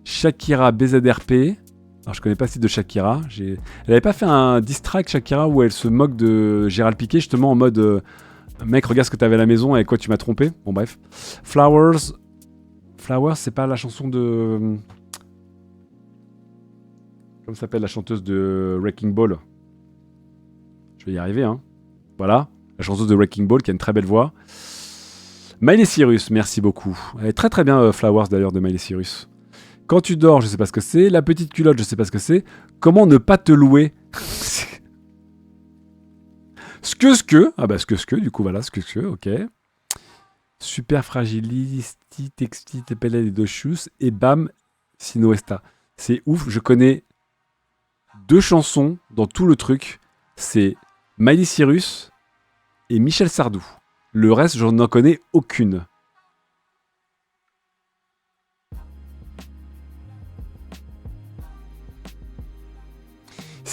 Shakira BZRP. Alors je connais pas le site de Shakira. Elle avait pas fait un diss track Shakira où elle se moque de Gérald Piqué justement en mode mec regarde ce que t'avais à la maison et quoi tu m'as trompé. Bon bref. Flowers, c'est pas la chanson de... Comment s'appelle la chanteuse de Wrecking Ball? Je vais y arriver hein. Voilà. La chanteuse de Wrecking Ball qui a une très belle voix. Miley Cyrus, merci beaucoup. Elle est très très bien Flowers d'ailleurs de Miley Cyrus. Quand tu dors, je sais pas ce que c'est. La petite culotte, je sais pas ce que c'est. Comment ne pas te louer? Ah bah du coup voilà, ok. Super fragilisti, texti, tepele des doshus, et bam, sinoesta. C'est ouf, je connais 2 chansons dans tout le truc. C'est Miley Cyrus et Michel Sardou. Le reste, je n'en connais aucune.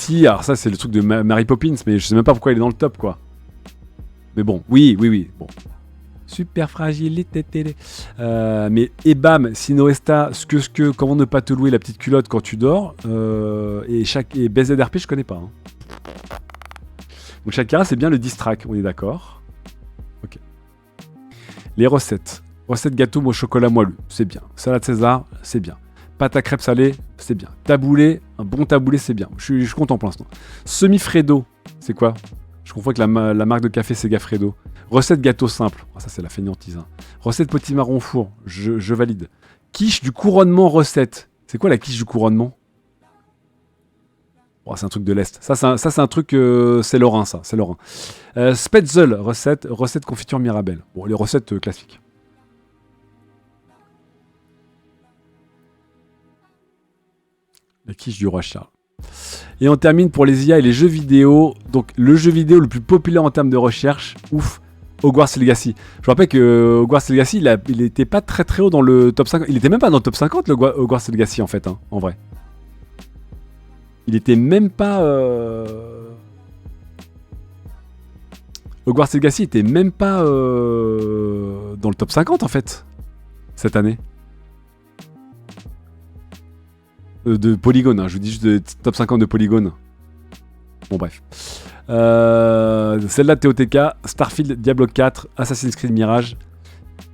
si, alors ça c'est le truc de Mary Poppins, mais je sais même pas pourquoi il est dans le top, quoi. Mais bon, oui, bon. Super fragilité télé. Mais et bam, Sinoesta, comment ne pas te louer la petite culotte quand tu dors. Et BZRP, je connais pas. Hein. Donc Shakira, c'est bien le diss track, on est d'accord. Ok. Les recettes. Recette gâteau au chocolat moelleux, c'est bien. Salade César, c'est bien. Pâte à crêpes salée, c'est bien. Taboulé, un bon taboulé, c'est bien. Je suis content pour l'instant. Semi-Fredo, c'est quoi? Je confonds avec la marque de café Segafredo. Recette gâteau simple. Oh, ça, c'est la fainéantise. Hein. Recette potimarron au four. Je valide. Quiche du couronnement recette. C'est quoi la quiche du couronnement? Oh, c'est un truc de l'Est. Ça, c'est un truc... c'est lorrain, ça. C'est lorrain. Spätzle, recette confiture Mirabelle. Bon, les recettes classiques. La quiche du roi Charles. Et on termine pour les IA et les jeux vidéo. Donc, le jeu vidéo le plus populaire en termes de recherche. Ouf. Hogwarts Legacy. Je vous rappelle que Hogwarts Legacy, il était pas très très haut dans le top 50. Il était même pas dans le top 50, le Hogwarts Legacy, en fait, hein, en vrai. Il était même pas... Hogwarts Legacy était même pas dans le top 50, en fait, cette année. De Polygone, hein, je vous dis juste de top 50 de Polygone. Bon, bref. Celle-là, TOTK, Starfield, Diablo 4, Assassin's Creed Mirage,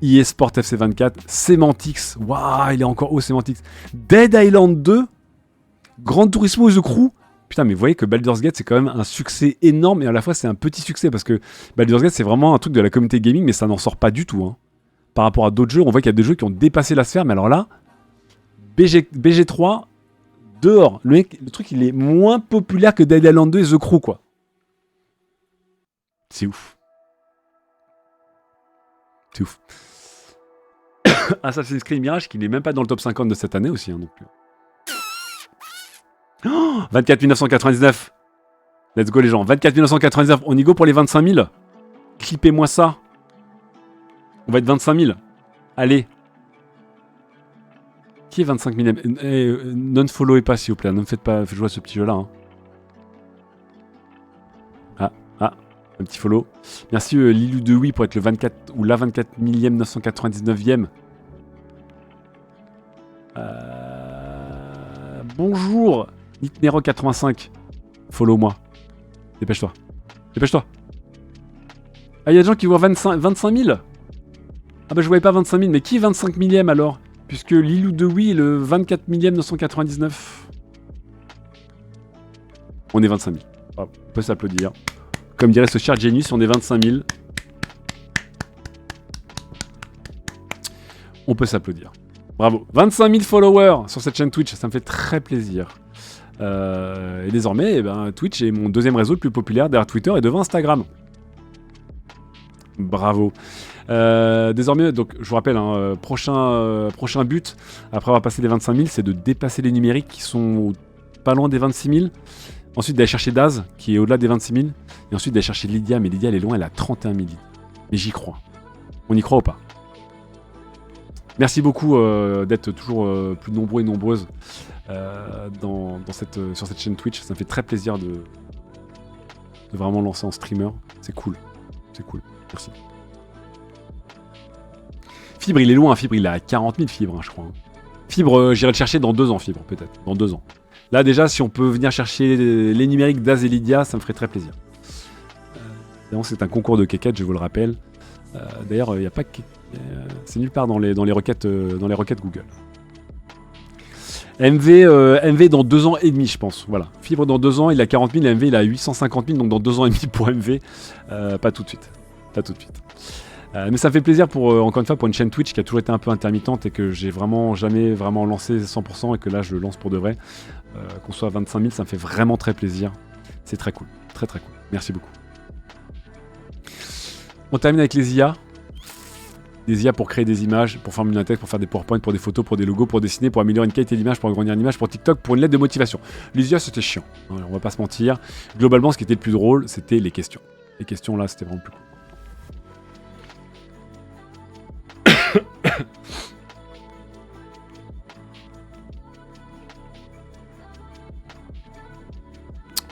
EA Sport FC24, Semantics, waouh, il est encore haut Semantics, Dead Island 2, Gran Turismo The Crew. Putain, mais vous voyez que Baldur's Gate, c'est quand même un succès énorme et à la fois, c'est un petit succès parce que Baldur's Gate, c'est vraiment un truc de la communauté gaming, mais ça n'en sort pas du tout. Hein. Par rapport à d'autres jeux, on voit qu'il y a des jeux qui ont dépassé la sphère, mais alors là, BG3, dehors. Le truc, il est moins populaire que Dead Island 2 et The Crew, quoi. C'est ouf. C'est ouf. Assassin's Creed Mirage, qui n'est même pas dans le top 50 de cette année aussi. Hein, donc. Oh, 24 999. Let's go les gens. 24 999. On y go pour les 25 000. Clippez-moi ça. On va être 25 000. Allez. Qui est 25 000 non-followez pas s'il vous plaît. Ne me faites pas jouer à ce petit jeu-là. Hein. Un petit follow. Merci Lilou de Oui pour être le 24 ou la 24 millième 999e. Bonjour Nitnero85. Follow moi. Dépêche-toi. Dépêche-toi. Ah, il y a des gens qui voient 25 000. Ah bah je voyais pas 25 000, mais qui est 25 millième alors? Puisque Lilou de Oui est le 24 millième 999. On est 25 000. Oh, on peut s'applaudir. Comme dirait ce cher Genius, on est 25 000. On peut s'applaudir. Bravo. 25 000 followers sur cette chaîne Twitch, ça me fait très plaisir. Et désormais, eh ben, Twitch est mon deuxième réseau le plus populaire derrière Twitter et devant Instagram. Bravo. Désormais, donc, je vous rappelle, hein, prochain but, après avoir passé les 25 000, c'est de dépasser les numériques qui sont pas loin des 26 000. Ensuite, d'aller chercher Daz, qui est au-delà des 26 000. Et ensuite, d'aller chercher Lydia. Mais Lydia, elle est loin, elle a 31 000. Mais j'y crois. On y croit ou pas? Merci beaucoup d'être toujours plus nombreux et nombreuses sur cette chaîne Twitch. Ça me fait très plaisir de vraiment lancer en streamer. C'est cool. C'est cool. Merci. Fibre, il est loin. Fibre, il est à 40 000 Fibre, hein, je crois. Fibre, j'irai le chercher dans 2 ans, Fibre, peut-être. Dans 2 ans. Là, déjà, si on peut venir chercher les numériques d'Az et Lydia, ça me ferait très plaisir. C'est un concours de quéquettes, je vous le rappelle. D'ailleurs, il n'y a pas... c'est nulle part dans les requêtes Google. MV dans 2 ans et demi, je pense. Voilà. Fibre dans 2 ans, il a 40 000. MV, il a 850 000. Donc dans 2 ans et demi pour MV. Pas tout de suite. Pas tout de suite. Mais ça me fait plaisir encore une fois pour une chaîne Twitch qui a toujours été un peu intermittente et que j'ai vraiment jamais vraiment lancé 100% et que là je le lance pour de vrai. Qu'on soit à 25 000, ça me fait vraiment très plaisir. C'est très cool. Très très cool. Merci beaucoup. On termine avec les IA. Des IA pour créer des images, pour former une texte, pour faire des PowerPoint, pour des photos, pour des logos, pour dessiner, pour améliorer une qualité d'image, pour agrandir une image, pour TikTok, pour une lettre de motivation. Les IA, c'était chiant. On va pas se mentir. Globalement, ce qui était le plus drôle, c'était les questions. Les questions, là, c'était vraiment plus cool.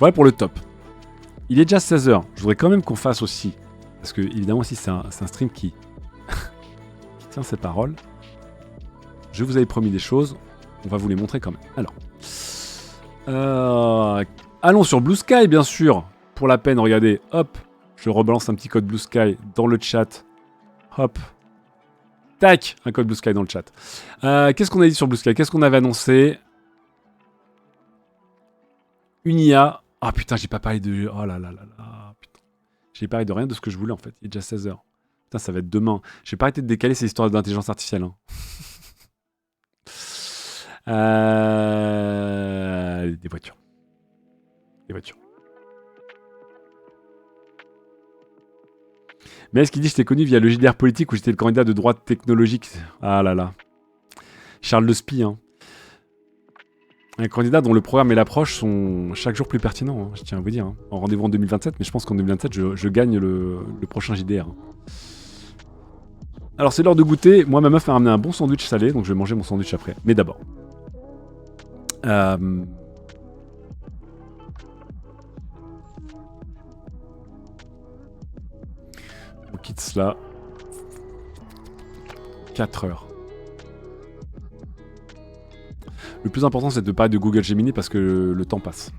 Voilà pour le top. Il est déjà 16h. Je voudrais quand même qu'on fasse aussi, parce que évidemment aussi c'est un stream qui tient ses paroles. Je vous avais promis des choses, on va vous les montrer quand même. Alors, allons sur Blue Sky bien sûr. Pour la peine, regardez, hop, je rebalance un petit code Blue Sky dans le chat. Hop. Tac, un code Blue Sky dans le chat. Qu'est-ce qu'on a dit sur Blue Sky? Qu'est-ce qu'on avait annoncé? Une IA. Ah putain, j'ai pas parlé de... Oh là là là là, putain. J'ai parlé de rien de ce que je voulais en fait. Il est déjà 16h. Putain, ça va être demain. J'ai pas arrêté de décaler ces histoires d'intelligence artificielle. Hein. Des voitures. Des voitures. Mais est-ce qu'il dit que j'étais connu via le JDR politique où j'étais le candidat de droite technologique? Ah là là. Charles de Spie, hein. Un candidat dont le programme et l'approche sont chaque jour plus pertinents, hein, je tiens à vous dire. Hein. En rendez-vous en 2027, mais je pense qu'en 2027, je gagne le prochain JDR. Hein. Alors c'est l'heure de goûter. Moi, ma meuf m'a ramené un bon sandwich salé, donc je vais manger mon sandwich après. Mais d'abord. On quitte cela. 4 heures. Le plus important, c'est de parler de Google Gemini parce que le temps passe.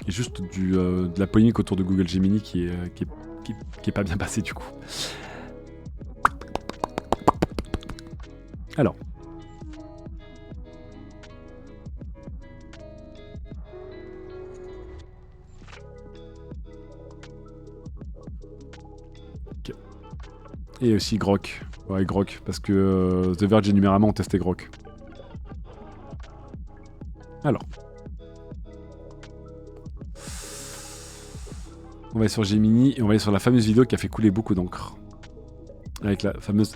Et juste de la polémique autour de Google Gemini qui est pas bien passée du coup. Alors. Okay. Et aussi Grok. Ouais, Grok. Parce que The Verge et Numérama ont testé Grok. Alors. On va aller sur Gemini et on va aller sur la fameuse vidéo qui a fait couler beaucoup d'encre. Avec la fameuse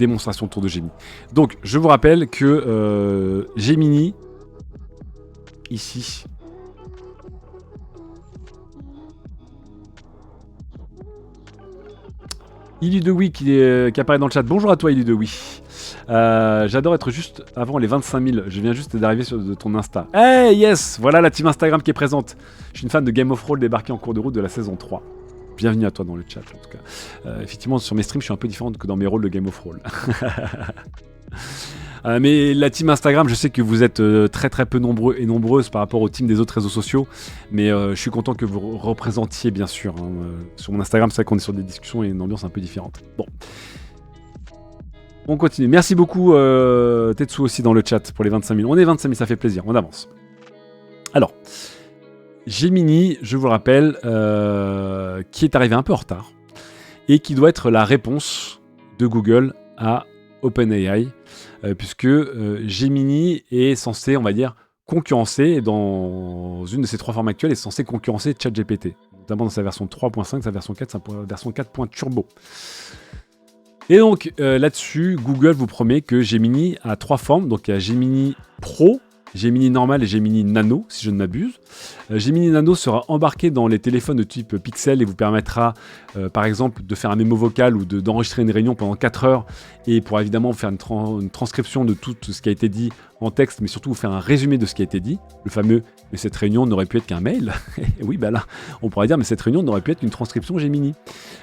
démonstration autour de Gemini. Donc, je vous rappelle que Gemini, ici, Ilu de Oui qui apparaît dans le chat. Bonjour à toi Ilu de Oui. J'adore être juste avant les 25 000. Je viens juste d'arriver sur de ton Insta. Hey yes, voilà la team Instagram qui est présente. Je suis une fan de Game of Thrones débarquée en cours de route de la saison 3. Bienvenue à toi dans le chat en tout cas. Effectivement sur mes streams je suis un peu différente que dans mes rôles de Game of Thrones. Mais la team Instagram, je sais que vous êtes très très peu nombreux et nombreuses par rapport au team des autres réseaux sociaux, mais je suis content que vous représentiez bien sûr. Hein. Sur mon Instagram, c'est vrai qu'on est sur des discussions et une ambiance un peu différente. Bon. On continue. Merci beaucoup Tetsu aussi dans le chat pour les 25 000. On est 25 000, ça fait plaisir, on avance. Alors, Gemini, je vous le rappelle, qui est arrivé un peu en retard et qui doit être la réponse de Google à OpenAI, puisque Gemini est censé, on va dire, concurrencer, dans une de ses 3 formes actuelles, est censé concurrencer ChatGPT, notamment dans sa version 3.5, sa version 4, sa version 4.turbo. Et donc là-dessus, Google vous promet que Gemini a 3 formes. Donc il y a Gemini Pro, Gemini normal et Gemini Nano, si je ne m'abuse. Gemini Nano sera embarqué dans les téléphones de type Pixel et vous permettra, par exemple, de faire un mémo vocal ou d'enregistrer une réunion pendant 4 heures et pourra évidemment faire une transcription de tout ce qui a été dit en texte, mais surtout vous faire un résumé de ce qui a été dit. Le fameux « mais cette réunion n'aurait pu être qu'un mail ». Oui, bah là, on pourrait dire « mais cette réunion n'aurait pu être qu'une transcription Gemini ».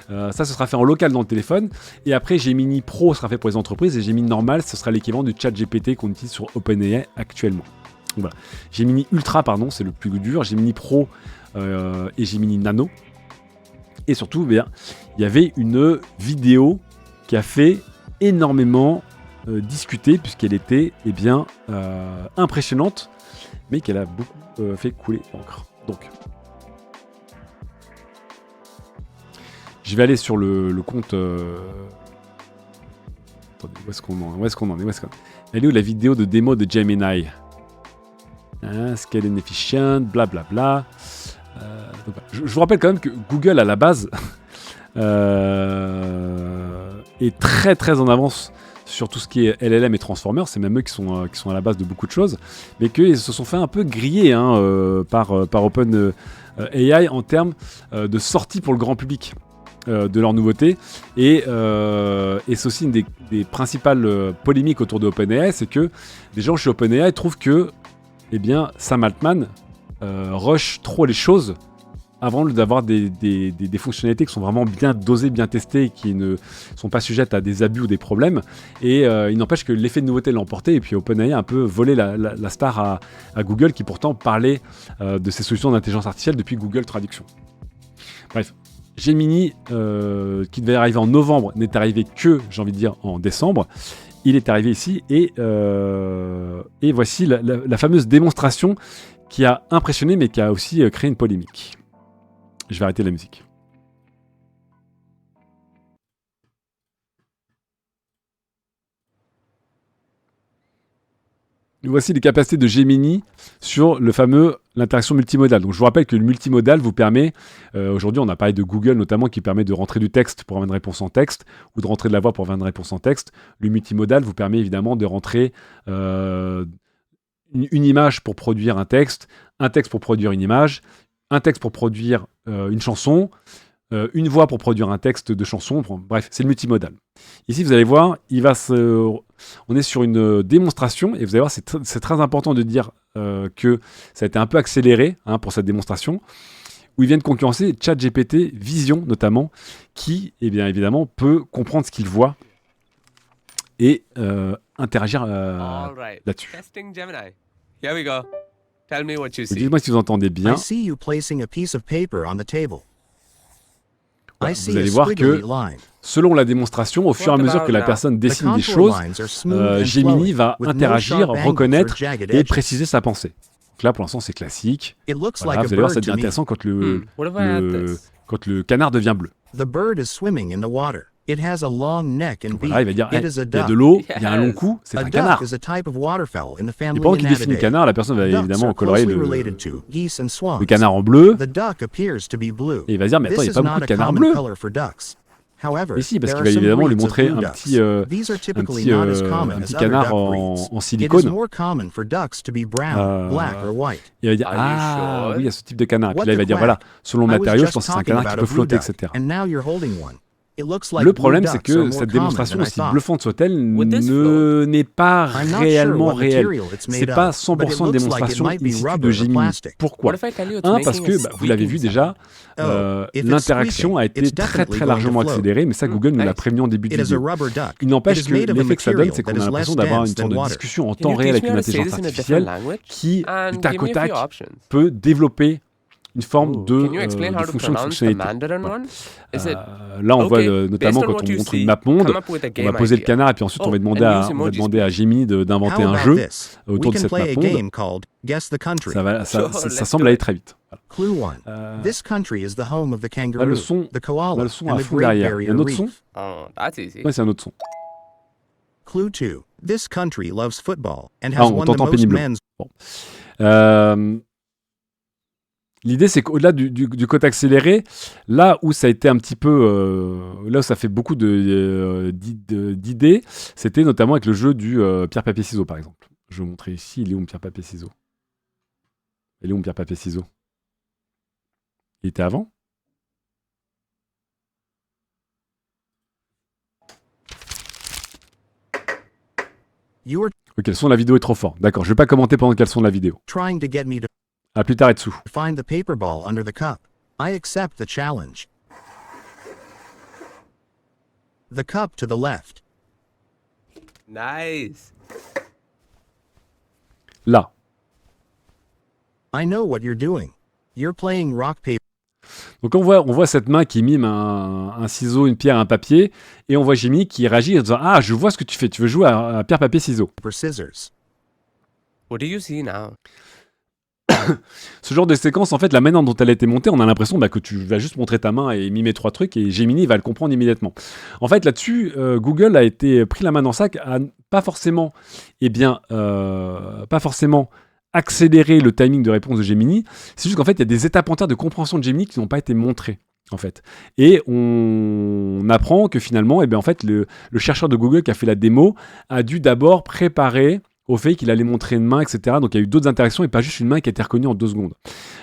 Ça, ce sera fait en local dans le téléphone. Et après, Gemini Pro sera fait pour les entreprises et Gemini normal, ce sera l'équivalent du ChatGPT qu'on utilise sur OpenAI actuellement. Donc voilà. Gemini Ultra, pardon, c'est le plus dur. Gemini Pro et Gemini Nano. Et surtout, bien, il y avait une vidéo qui a fait énormément discuter puisqu'elle était impressionnante, mais qu'elle a beaucoup fait couler l'encre. Donc, je vais aller sur le compte. Attendez, où est-ce qu'on en est? Elle est où la vidéo de démo de Gemini? Scale inefficient, blablabla. Je vous rappelle quand même que Google à la base est très très en avance sur tout ce qui est LLM et Transformers. C'est même eux qui sont à la base de beaucoup de choses, mais qu'ils se sont fait un peu griller par OpenAI en termes de sortie pour le grand public de leurs nouveautés. Et c'est aussi une des principales polémiques autour de OpenAI, c'est que les gens chez OpenAI trouvent que Sam Altman, rush trop les choses avant d'avoir des fonctionnalités qui sont vraiment bien dosées, bien testées et qui ne sont pas sujettes à des abus ou des problèmes. Et il n'empêche que l'effet de nouveauté l'a emporté, et puis OpenAI a un peu volé la star à Google, qui pourtant parlait de ces solutions d'intelligence artificielle depuis Google Traduction. Bref, Gemini, qui devait arriver en novembre, n'est arrivé que, j'ai envie de dire, en décembre. Il est arrivé ici, et voici la fameuse démonstration qui a impressionné, mais qui a aussi créé une polémique. Je vais arrêter la musique. Voici les capacités de Gemini sur l'interaction multimodale. Donc je vous rappelle que le multimodal vous permet, aujourd'hui on a parlé de Google notamment, qui permet de rentrer du texte pour avoir une réponse en texte, ou de rentrer de la voix pour avoir une réponse en texte. Le multimodal vous permet évidemment de rentrer une image pour produire un texte pour produire une image, un texte pour produire une chanson, une voix pour produire un texte de chanson. Bref, c'est le multimodal. Ici, vous allez voir, on est sur une démonstration, et vous allez voir, c'est très important de dire que ça a été un peu accéléré pour cette démonstration, où ils viennent concurrencer ChatGPT Vision notamment, qui, eh bien, évidemment, peut comprendre ce qu'il voit et interagir là-dessus. Here we go. Tell me what you see. Dites-moi si vous entendez bien. I see you placing a piece of paper on the table. Voilà, I vous see a allez voir squiggly que, line. selon la démonstration, au fur et à mesure que la personne The dessine des contour choses, lines are smooth and Gemini flowing, va with no interagir, sharp angles or reconnaître jagged et edges. préciser sa pensée. Donc là, pour l'instant, c'est classique. It looks Voilà, like vous a allez voir, ça bird devient to me. intéressant quand What if I add this? quand le canard devient bleu. The bird is swimming in the water. It has a long neck and beak. Voilà, il va dire, It hey, is a il y a duck. de l'eau, il y a un long Yes. cou, c'est A un duck canard. is a type of waterfowl in the Et family pendant qu'il définit le Annelidae. canard, la personne va Ducks évidemment are colorer closely le related to geese and swans. canard en bleu, The duck appears to be blue. et il va se dire, mais attends, il This n'y a is pas beaucoup not de a canards common bleus. color for ducks. However, Mais si, parce there qu'il are va some évidemment lui breeds of montrer blue un ducks. These are typically petit, not as common as other canard duck breeds. en It is silicone. more common for ducks to be brown, black, or white. Il va dire, Are you ah sure? oui, il y a ce type de canard. Et What puis là, il va the dire, quack? voilà, selon le I was matériau, je just pense que c'est un talking canard qui about peut a blue flotter, duck, etc. and now you're holding one. It looks like Le blue problème, c'est ducks are que more cette common démonstration, than I aussi thought. bluffante soit-elle, Would this float? n'est pas I'm not réellement sure what réelle. material it's C'est made pas of, but it 100% de looks like it démonstration might be issue rubber de or Gemini. plastic. Pourquoi? What if I tell you it's Parce making que a vous l'avez vu squeaking déjà, Oh, if it's l'interaction a squeaking, été it's très definitely très going largement to float. accélérée, mais ça Google nous l'a nice. prévenu en début de It is a vidéo. rubber duck. Il It n'empêche is que made of a l'effet que ça donne, material c'est qu'on that a is l'impression less d'avoir une dense sorte than de water. discussion en Can temps you réel teach avec me une how to say intelligence this in a different artificielle language? qui, And du tac give au me a few tac, options. peut développer une forme Ooh, de can you explain how to fonction, de pronounce the fonctionnalité. Mandarin Voilà. one? Is it Là, on voit okay, notamment based on quand what on you montre see, une map monde, come up with a on game va poser le idea. canard et puis ensuite on va Oh, demander and à, use emojis, à Gemini d'inventer How un about jeu this? autour We de can cette map play a monde. game called Guess the Country. Sure, Ça let's semble do aller it. très vite. Voilà. Clue 1. This country is the home of the Là, le kangaroo, son, the on a koala, le son and à the fond Great derrière. Il y a Barrier un autre son? Reef. Oh, that's easy. Ouais, c'est un autre son. Clue 2. This country loves football and Ah, has on won the t'entend most péniblement. men's. Bon. L'idée, c'est qu'au-delà du code accéléré, là où ça a été un petit peu, là où ça fait beaucoup d'idées, c'était notamment avec le jeu du pierre-papier-ciseaux, par exemple. Je vais vous montrer ici, il est où mon pierre-papier-ciseaux? Il est où mon pierre-papier-ciseaux? Il était avant? You are Ok, le son de la vidéo est trop fort. D'accord, je vais pas commenter pendant qu'elle son de la vidéo. trying to get me to À plus tard et dessous. find the paper ball under the cup. I accept the challenge. The cup to the left. Nice. Là. I know what you're doing. You're playing rock, paper, Donc on voit cette main qui mime un ciseau, une pierre, un papier, et on voit Jimmy qui réagit en disant « Ah, je vois ce que tu fais, tu veux jouer à pierre, papier, ciseaux. scissors. What do you see now? » Ce genre de séquence, en fait, la manière dont elle a été montée, on a l'impression que tu vas juste montrer ta main et mimer 3 trucs, et Gemini va le comprendre immédiatement. En fait, là-dessus, Google a été pris la main dans le sac à pas forcément accélérer le timing de réponse de Gemini. C'est juste qu'en fait, il y a des étapes entières de compréhension de Gemini qui n'ont pas été montrées. En fait. Et on apprend que finalement, en fait, le chercheur de Google qui a fait la démo a dû d'abord préparer au fait qu'il allait montrer une main, etc. Donc il y a eu d'autres interactions et pas juste une main qui a été reconnue en 2 secondes.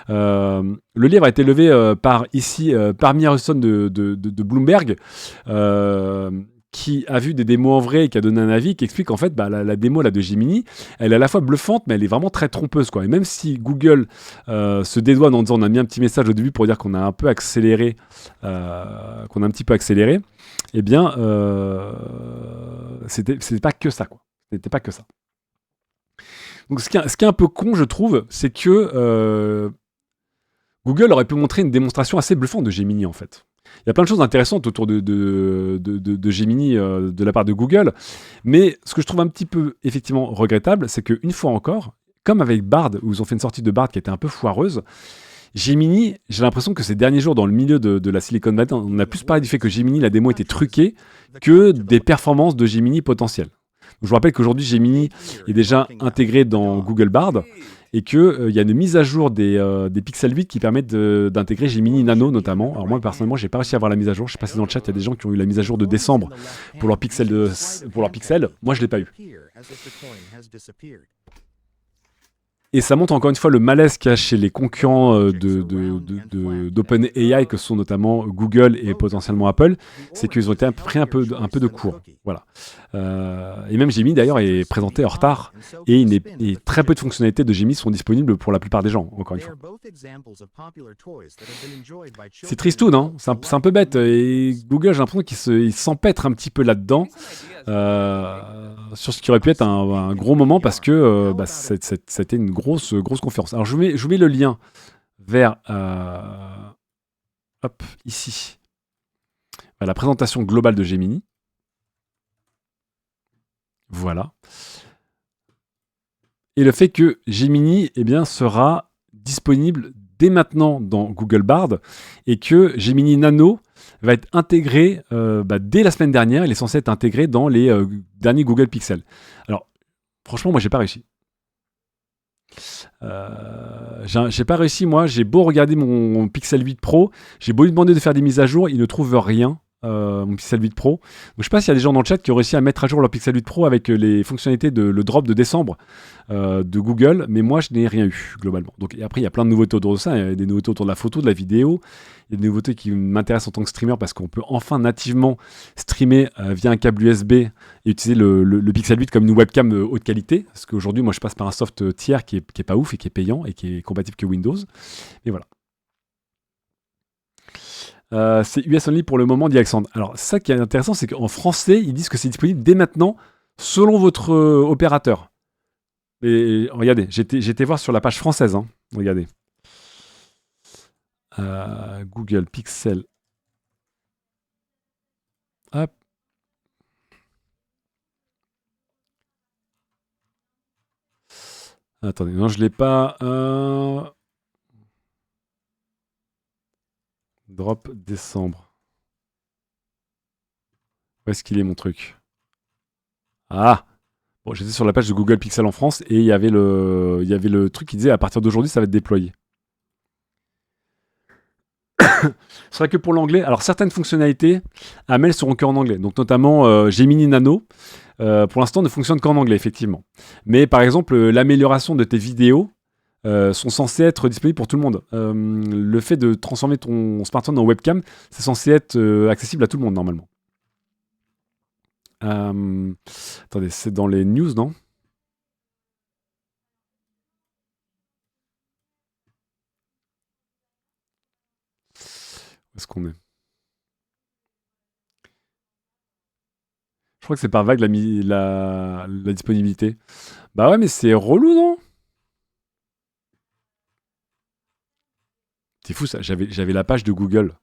Le livre a été levé par Mia Harrison de Bloomberg, qui a vu des démos en vrai et qui a donné un avis qui explique en fait la démo là, de Gemini, elle est à la fois bluffante, mais elle est vraiment très trompeuse, quoi. Et même si Google se dédouane en disant on a mis un petit message au début pour dire qu'on a un peu accéléré, eh bien, c'était pas que ça, quoi. C'était pas que ça. Donc ce qui est un peu con, je trouve, c'est que Google aurait pu montrer une démonstration assez bluffante de Gemini, en fait. Il y a plein de choses intéressantes autour de Gemini de la part de Google, mais ce que je trouve un petit peu effectivement regrettable, c'est qu'une fois encore, comme avec Bard, où ils ont fait une sortie de Bard qui était un peu foireuse, Gemini, j'ai l'impression que ces derniers jours, dans le milieu de la Silicon Valley, on a plus parlé du fait que Gemini, la démo était truquée, que des performances de Gemini potentielles. Donc, je vous rappelle qu'aujourd'hui, Gemini est déjà intégré dans Google Bard, et qu'il y a une mise à jour des Pixel 8 qui permettent d'intégrer Gemini Nano notamment. Alors moi personnellement, j'ai pas réussi à avoir la mise à jour. Je sais pas si dans le chat il y a des gens qui ont eu la mise à jour de décembre pour leur Pixel. Moi je l'ai pas eu. Et ça montre encore une fois le malaise qu'il y a chez les concurrents d'OpenAI, que sont notamment Google et potentiellement Apple, c'est qu'ils ont été pris un peu de court. Voilà. Et même Gemini d'ailleurs est présenté en retard, et très peu de fonctionnalités de Gemini sont disponibles pour la plupart des gens, encore une fois. C'est tristoun, hein, c'est un peu bête, et Google, j'ai l'impression qu'il s'empêtre un petit peu là-dedans, sur ce qui aurait pu être un gros moment, parce que c'était une grosse conférence. Alors je vous mets le lien vers ici, la présentation globale de Gemini. Voilà. Et le fait que Gemini sera disponible dès maintenant dans Google Bard, et que Gemini Nano va être intégré dès la semaine dernière. Il est censé être intégré dans les derniers Google Pixel. Alors, franchement, moi, j'ai pas réussi. J'ai pas réussi, moi. J'ai beau regarder mon Pixel 8 Pro, j'ai beau lui demander de faire des mises à jour, il ne trouve rien. Mon Pixel 8 Pro. Donc, je sais pas s'il y a des gens dans le chat qui ont réussi à mettre à jour leur Pixel 8 Pro avec les fonctionnalités le drop de décembre de Google, mais moi je n'ai rien eu globalement. Donc, et après il y a plein de nouveautés autour de ça, il y a des nouveautés autour de la photo, de la vidéo, il y a des nouveautés qui m'intéressent en tant que streamer, parce qu'on peut enfin nativement streamer via un câble USB et utiliser le Pixel 8 comme une webcam haute qualité, parce qu'aujourd'hui moi je passe par un soft tiers qui est pas ouf et qui est payant et qui est compatible que Windows. Et voilà. C'est US only pour le moment, dit Alexandre. Alors, ça qui est intéressant, c'est qu'en français, ils disent que c'est disponible dès maintenant, selon votre opérateur. Et regardez, j'étais voir sur la page française. Hein. Regardez. Google Pixel. Hop. Attendez, non, je l'ai pas. Drop décembre. Où est-ce qu'il est mon truc? Ah! Bon, j'étais sur la page de Google Pixel en France, et il y avait le truc qui disait à partir d'aujourd'hui ça va être déployé. Ce sera que pour l'anglais. Alors certaines fonctionnalités, Amel, seront qu'en anglais. Donc notamment Gemini Nano, pour l'instant ne fonctionne qu'en anglais, effectivement. Mais par exemple, l'amélioration de tes vidéos sont censées être disponibles pour tout le monde. Le fait de transformer ton smartphone en webcam, c'est censé être accessible à tout le monde normalement. Attendez, c'est dans les news, non? Où est-ce qu'on est? Je crois que c'est par vague la disponibilité. Bah ouais, mais c'est relou, non? C'est fou ça, j'avais la page de Google.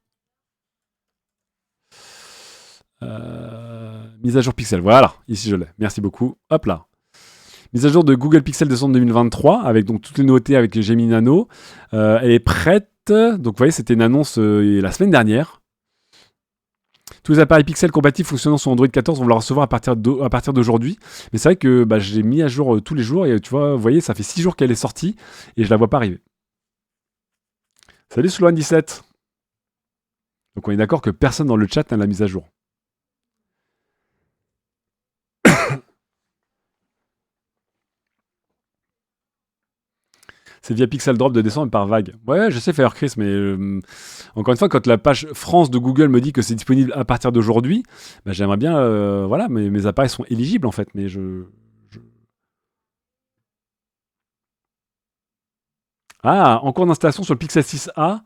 Mise à jour Pixel, voilà, ici je l'ai, merci beaucoup. Hop là. Mise à jour de Google Pixel décembre 2023, avec donc toutes les nouveautés avec le Gemini Nano. Elle est prête, donc vous voyez, c'était une annonce la semaine dernière. Tous les appareils Pixel compatibles fonctionnant sur Android 14 vont la recevoir à partir d'aujourd'hui. Mais c'est vrai que je l'ai mis à jour tous les jours, et tu vois, vous voyez, ça fait 6 jours qu'elle est sortie, et je la vois pas arriver. Salut Sloan17. Donc on est d'accord que personne dans le chat n'a la mise à jour. C'est via Pixel Drop de décembre et par vague. Ouais, je sais faire Chris, mais encore une fois, quand la page France de Google me dit que c'est disponible à partir d'aujourd'hui, bah, j'aimerais bien, voilà, mes appareils sont éligibles en fait, mais Ah, en cours d'installation sur le Pixel 6a,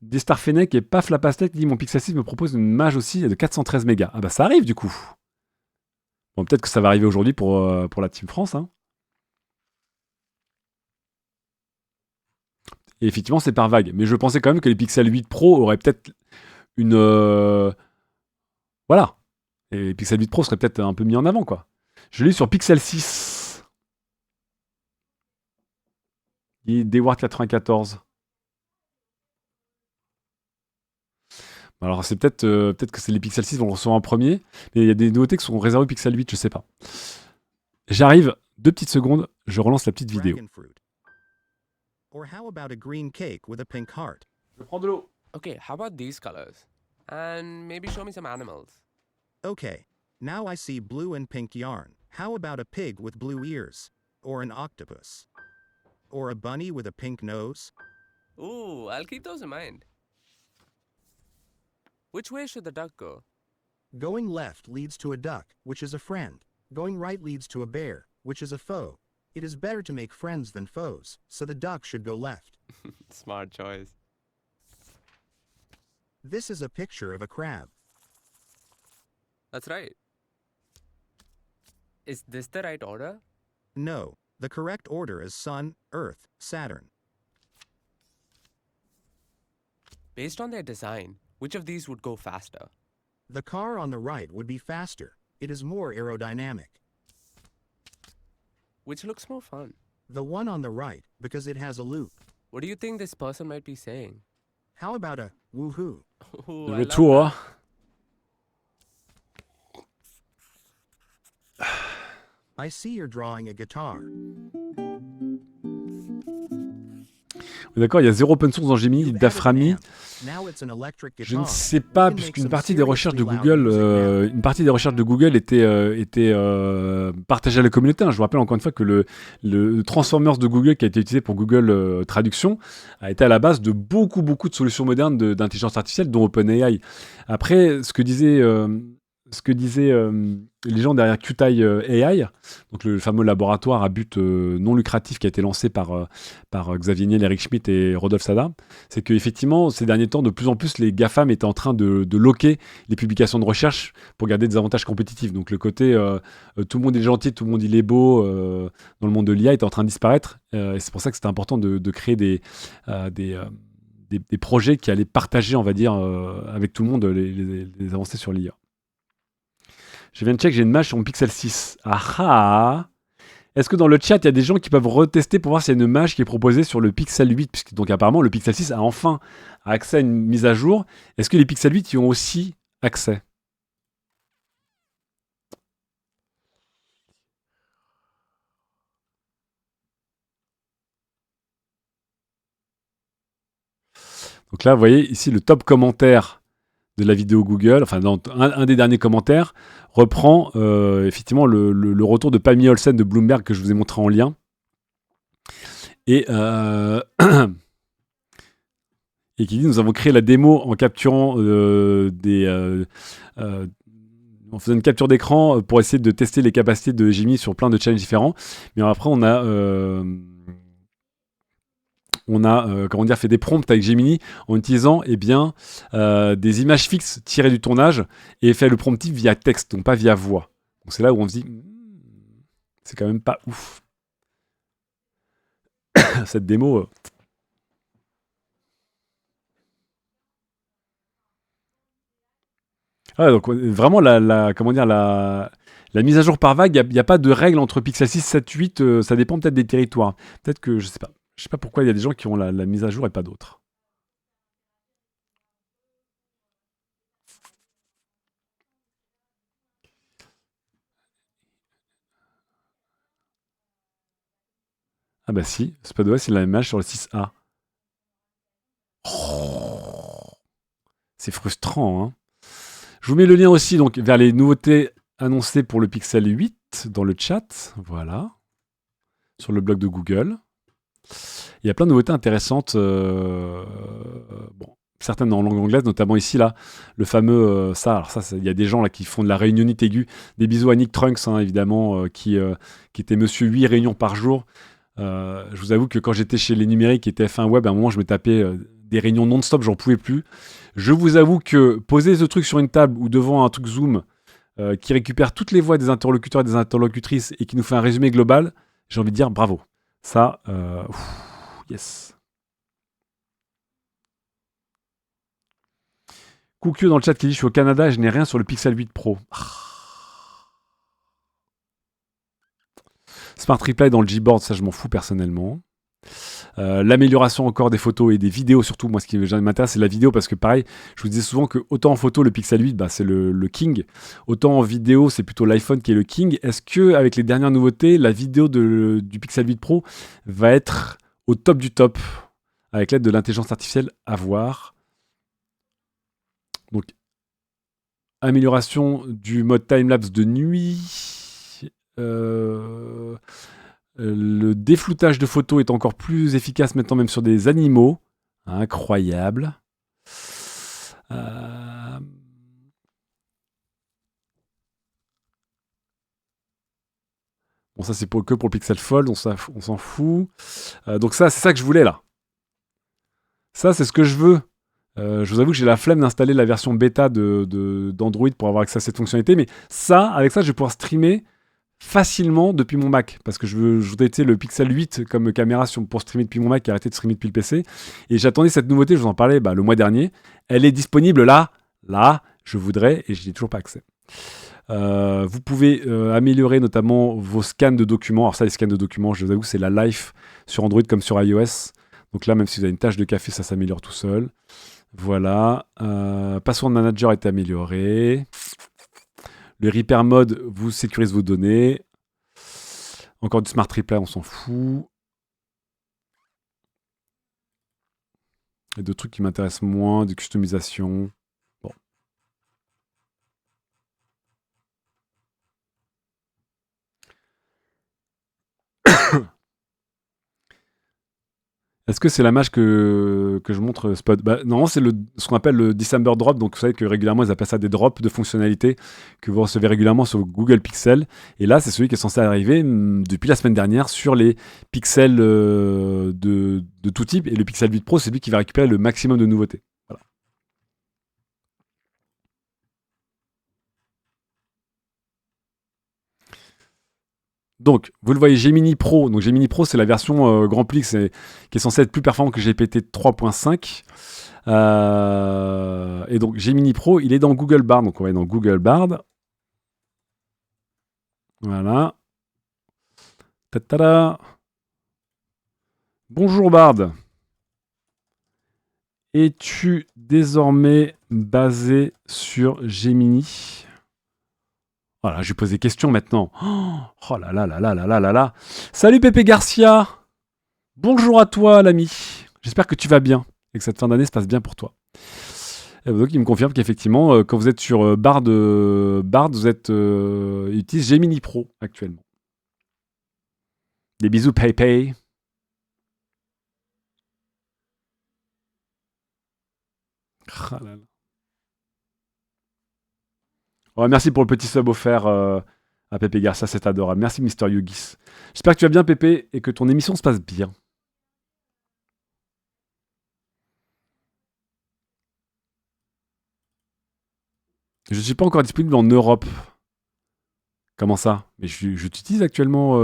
des Fennec et Paf la pastèque dit mon Pixel 6 me propose une mage aussi de 413 mégas. Ah bah ça arrive du coup. Bon, peut-être que ça va arriver aujourd'hui pour la Team France. Hein. Et effectivement, c'est par vague. Mais je pensais quand même que les Pixel 8 Pro auraient peut-être une... Voilà. Et les Pixel 8 Pro seraient peut-être un peu mis en avant, quoi. Je l'ai sur Pixel 6. Dewar 94. Alors c'est peut-être que c'est les Pixel 6 vont le recevoir en premier, mais il y a des nouveautés qui sont réservées au Pixel 8, je sais pas. J'arrive, 2 petites secondes, je relance la petite vidéo. Dragon fruit. Or how about a green cake with a pink heart? Je prends de l'eau. Okay, how about these colors? And maybe show me some animals. Okay, now I see blue and pink yarn. How about a pig with blue ears? Or an octopus? Or a bunny with a pink nose? Ooh, I'll keep those in mind. Which way should the duck go? Going left leads to a duck, which is a friend. Going right leads to a bear, which is a foe. It is better to make friends than foes, so the duck should go left. Smart choice. This is a picture of a crab. That's right. Is this the right order? No, the correct order is Sun, Earth, Saturn. Based on their design, which of these would go faster? The car on the right would be faster. It is more aerodynamic. Which looks more fun? The one on the right, because it has a loop. What do you think this person might be saying? How about a woohoo? Ooh, I Le love tour. I see you're drawing a guitar. D'accord, il y a zéro open source dans Gemini, You added d'Aframi. an amp. Now it's an electric Je ne guitar. sais pas, You can make puisqu'une some partie des recherches de seriously loud Google, music now. une partie des recherches de Google était partagée à la communauté. Hein. Je vous rappelle encore une fois que le Transformers de Google, qui a été utilisé pour Google Traduction, a été à la base de beaucoup de solutions modernes d'intelligence artificielle, dont OpenAI. Après, ce que disaient les gens derrière Qtile AI, donc le fameux laboratoire à but non lucratif qui a été lancé par Xavier Niel, Eric Schmidt et Rodolphe Sada, c'est qu'effectivement, ces derniers temps, de plus en plus, les GAFAM étaient en train de loquer les publications de recherche pour garder des avantages compétitifs. Donc le côté tout le monde est gentil, tout le monde il est beau dans le monde de l'IA est en train de disparaître. Et c'est pour ça que c'était important de créer des projets qui allaient partager, on va dire, avec tout le monde les avancées sur l'IA. Je viens de check, j'ai une mage sur mon Pixel 6. Ah ah. Est-ce que dans le chat, il y a des gens qui peuvent retester pour voir s'il y a une mage qui est proposée sur le Pixel 8 puisque donc apparemment, le Pixel 6 a enfin accès à une mise à jour. Est-ce que les Pixel 8 y ont aussi accès? Donc là, vous voyez ici le top commentaire de la vidéo Google, enfin dans un des derniers commentaires, reprend effectivement le retour de Pammy Olsen de Bloomberg que je vous ai montré en lien. Et qui dit, nous avons créé la démo en capturant en faisant une capture d'écran pour essayer de tester les capacités de Gemini sur plein de challenges différents. Mais après, on a fait des prompts avec Gemini en utilisant des images fixes tirées du tournage et fait le promptif via texte, donc pas via voix. Donc c'est là où on se dit, c'est quand même pas ouf. Cette démo. Ah, donc vraiment la mise à jour par vague, il n'y a pas de règle entre Pixel 6, 7, 8, ça dépend peut-être des territoires. Peut-être que, je sais pas. Je sais pas pourquoi il y a des gens qui ont la mise à jour et pas d'autres. Ah bah si, SpadOS il a la même image sur le 6A. Oh, c'est frustrant, hein. Je vous mets le lien aussi donc vers les nouveautés annoncées pour le Pixel 8 dans le chat. Voilà. Sur le blog de Google. Il y a plein de nouveautés intéressantes. Bon, certaines en langue anglaise, notamment ici, là, le fameux il y a des gens là qui font de la réunionnite aiguë. Des bisous à Nick Trunks, hein, évidemment, qui était monsieur 8 réunions par jour. Je vous avoue que quand j'étais chez les numériques et TF1 Web, à un moment, je me tapais des réunions non-stop, j'en pouvais plus. Je vous avoue que poser ce truc sur une table ou devant un truc Zoom qui récupère toutes les voix des interlocuteurs et des interlocutrices et qui nous fait un résumé global, j'ai envie de dire bravo. Ça, yes. Cookio dans le chat qui dit je suis au Canada et je n'ai rien sur le Pixel 8 Pro. Smart Reply dans le Gboard, ça je m'en fous personnellement. L'amélioration encore des photos et des vidéos, surtout moi ce qui m'intéresse c'est la vidéo parce que pareil, je vous disais souvent que autant en photo le Pixel 8 c'est le king, autant en vidéo c'est plutôt l'iPhone qui est le king. Est-ce que avec les dernières nouveautés, la vidéo du Pixel 8 Pro va être au top du top avec l'aide de l'intelligence artificielle à voir. Donc amélioration du mode timelapse de nuit. Le défloutage de photos est encore plus efficace maintenant, même sur des animaux. Incroyable. Bon, ça, c'est que pour le Pixel Fold, on s'en fout. Donc ça, c'est ça que je voulais, là. Ça, c'est ce que je veux. Je vous avoue que j'ai la flemme d'installer la version bêta d'Android pour avoir accès à cette fonctionnalité. Mais ça, avec ça, je vais pouvoir streamer facilement depuis mon Mac parce que je voudrais le Pixel 8 comme caméra pour streamer depuis mon Mac et arrêter de streamer depuis le PC et j'attendais cette nouveauté, je vous en parlais le mois dernier, elle est disponible là je voudrais et je n'ai toujours pas accès. Vous pouvez améliorer notamment vos scans de documents. Alors ça, les scans de documents, je vous avoue, c'est la life sur Android comme sur iOS, donc là même si vous avez une tache de café, ça s'améliore tout seul. Voilà. Password Manager est amélioré. Le Repair Mode vous sécurise vos données. Encore du Smart Reply, on s'en fout. Et d'autres trucs qui m'intéressent moins, de customisation. Bon. Est-ce que c'est la mage que je montre Spot? Non, c'est ce qu'on appelle le December Drop. Donc, vous savez que régulièrement, ils appellent ça des drops de fonctionnalités que vous recevez régulièrement sur Google Pixel. Et là, c'est celui qui est censé arriver depuis la semaine dernière sur les pixels de tout type. Et le Pixel 8 Pro, c'est lui qui va récupérer le maximum de nouveautés. Voilà. Donc, vous le voyez, Gemini Pro. Donc, Gemini Pro, c'est la version grand public qui est censée être plus performante que GPT 3.5. Et donc, Gemini Pro, il est dans Google Bard. Donc, on va aller dans Google Bard. Voilà. Ta-ta-da. Bonjour Bard. Es-tu désormais basé sur Gemini? Voilà, je lui pose des questions maintenant. Oh là là là là là là là là. Salut Pépé Garcia. Bonjour à toi l'ami. J'espère que tu vas bien et que cette fin d'année se passe bien pour toi. Et donc il me confirme qu'effectivement, quand vous êtes sur Bard, vous êtes utilise Gemini Pro actuellement. Des bisous Pépé. Ah là là. Ouais, merci pour le petit sub offert à Pépé Garcia, c'est adorable. Merci Mister Yogis. J'espère que tu vas bien Pépé et que ton émission se passe bien. Je ne suis pas encore disponible en Europe. Comment ça? Mais j'utilise actuellement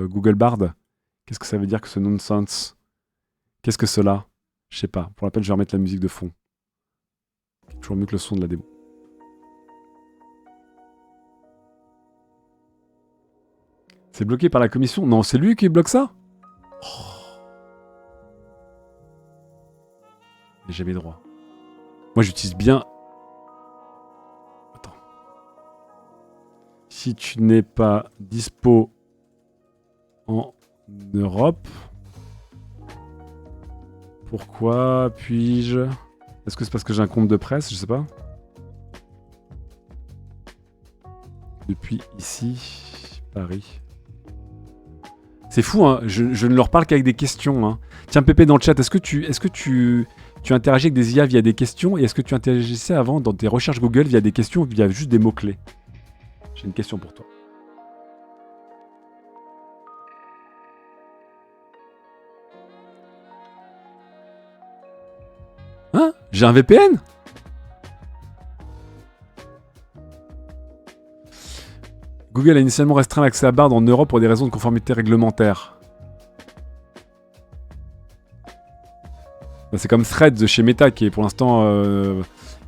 Google Bard. Qu'est-ce que ça veut dire que ce nonsense? Qu'est-ce que cela? Je sais pas. Pour la peine, je vais remettre la musique de fond. Toujours mieux que le son de la démo. C'est bloqué par la commission? Non, c'est lui qui bloque ça? Oh. J'ai jamais droit. Moi, j'utilise bien... Attends. Si tu n'es pas dispo en Europe, pourquoi puis-je... Est-ce que c'est parce que j'ai un compte de presse? Je sais pas. Depuis ici, Paris. C'est fou, hein. Je ne leur parle qu'avec des questions. Hein. Tiens, Pépé, dans le chat, est-ce que tu interagis avec des IA via des questions et est-ce que tu interagissais avant dans tes recherches Google via des questions ou via juste des mots-clés? J'ai une question pour toi. Hein? J'ai un VPN? Google a initialement restreint l'accès à Bard en Europe pour des raisons de conformité réglementaire. Bah, c'est comme Threads chez Meta qui est pour l'instant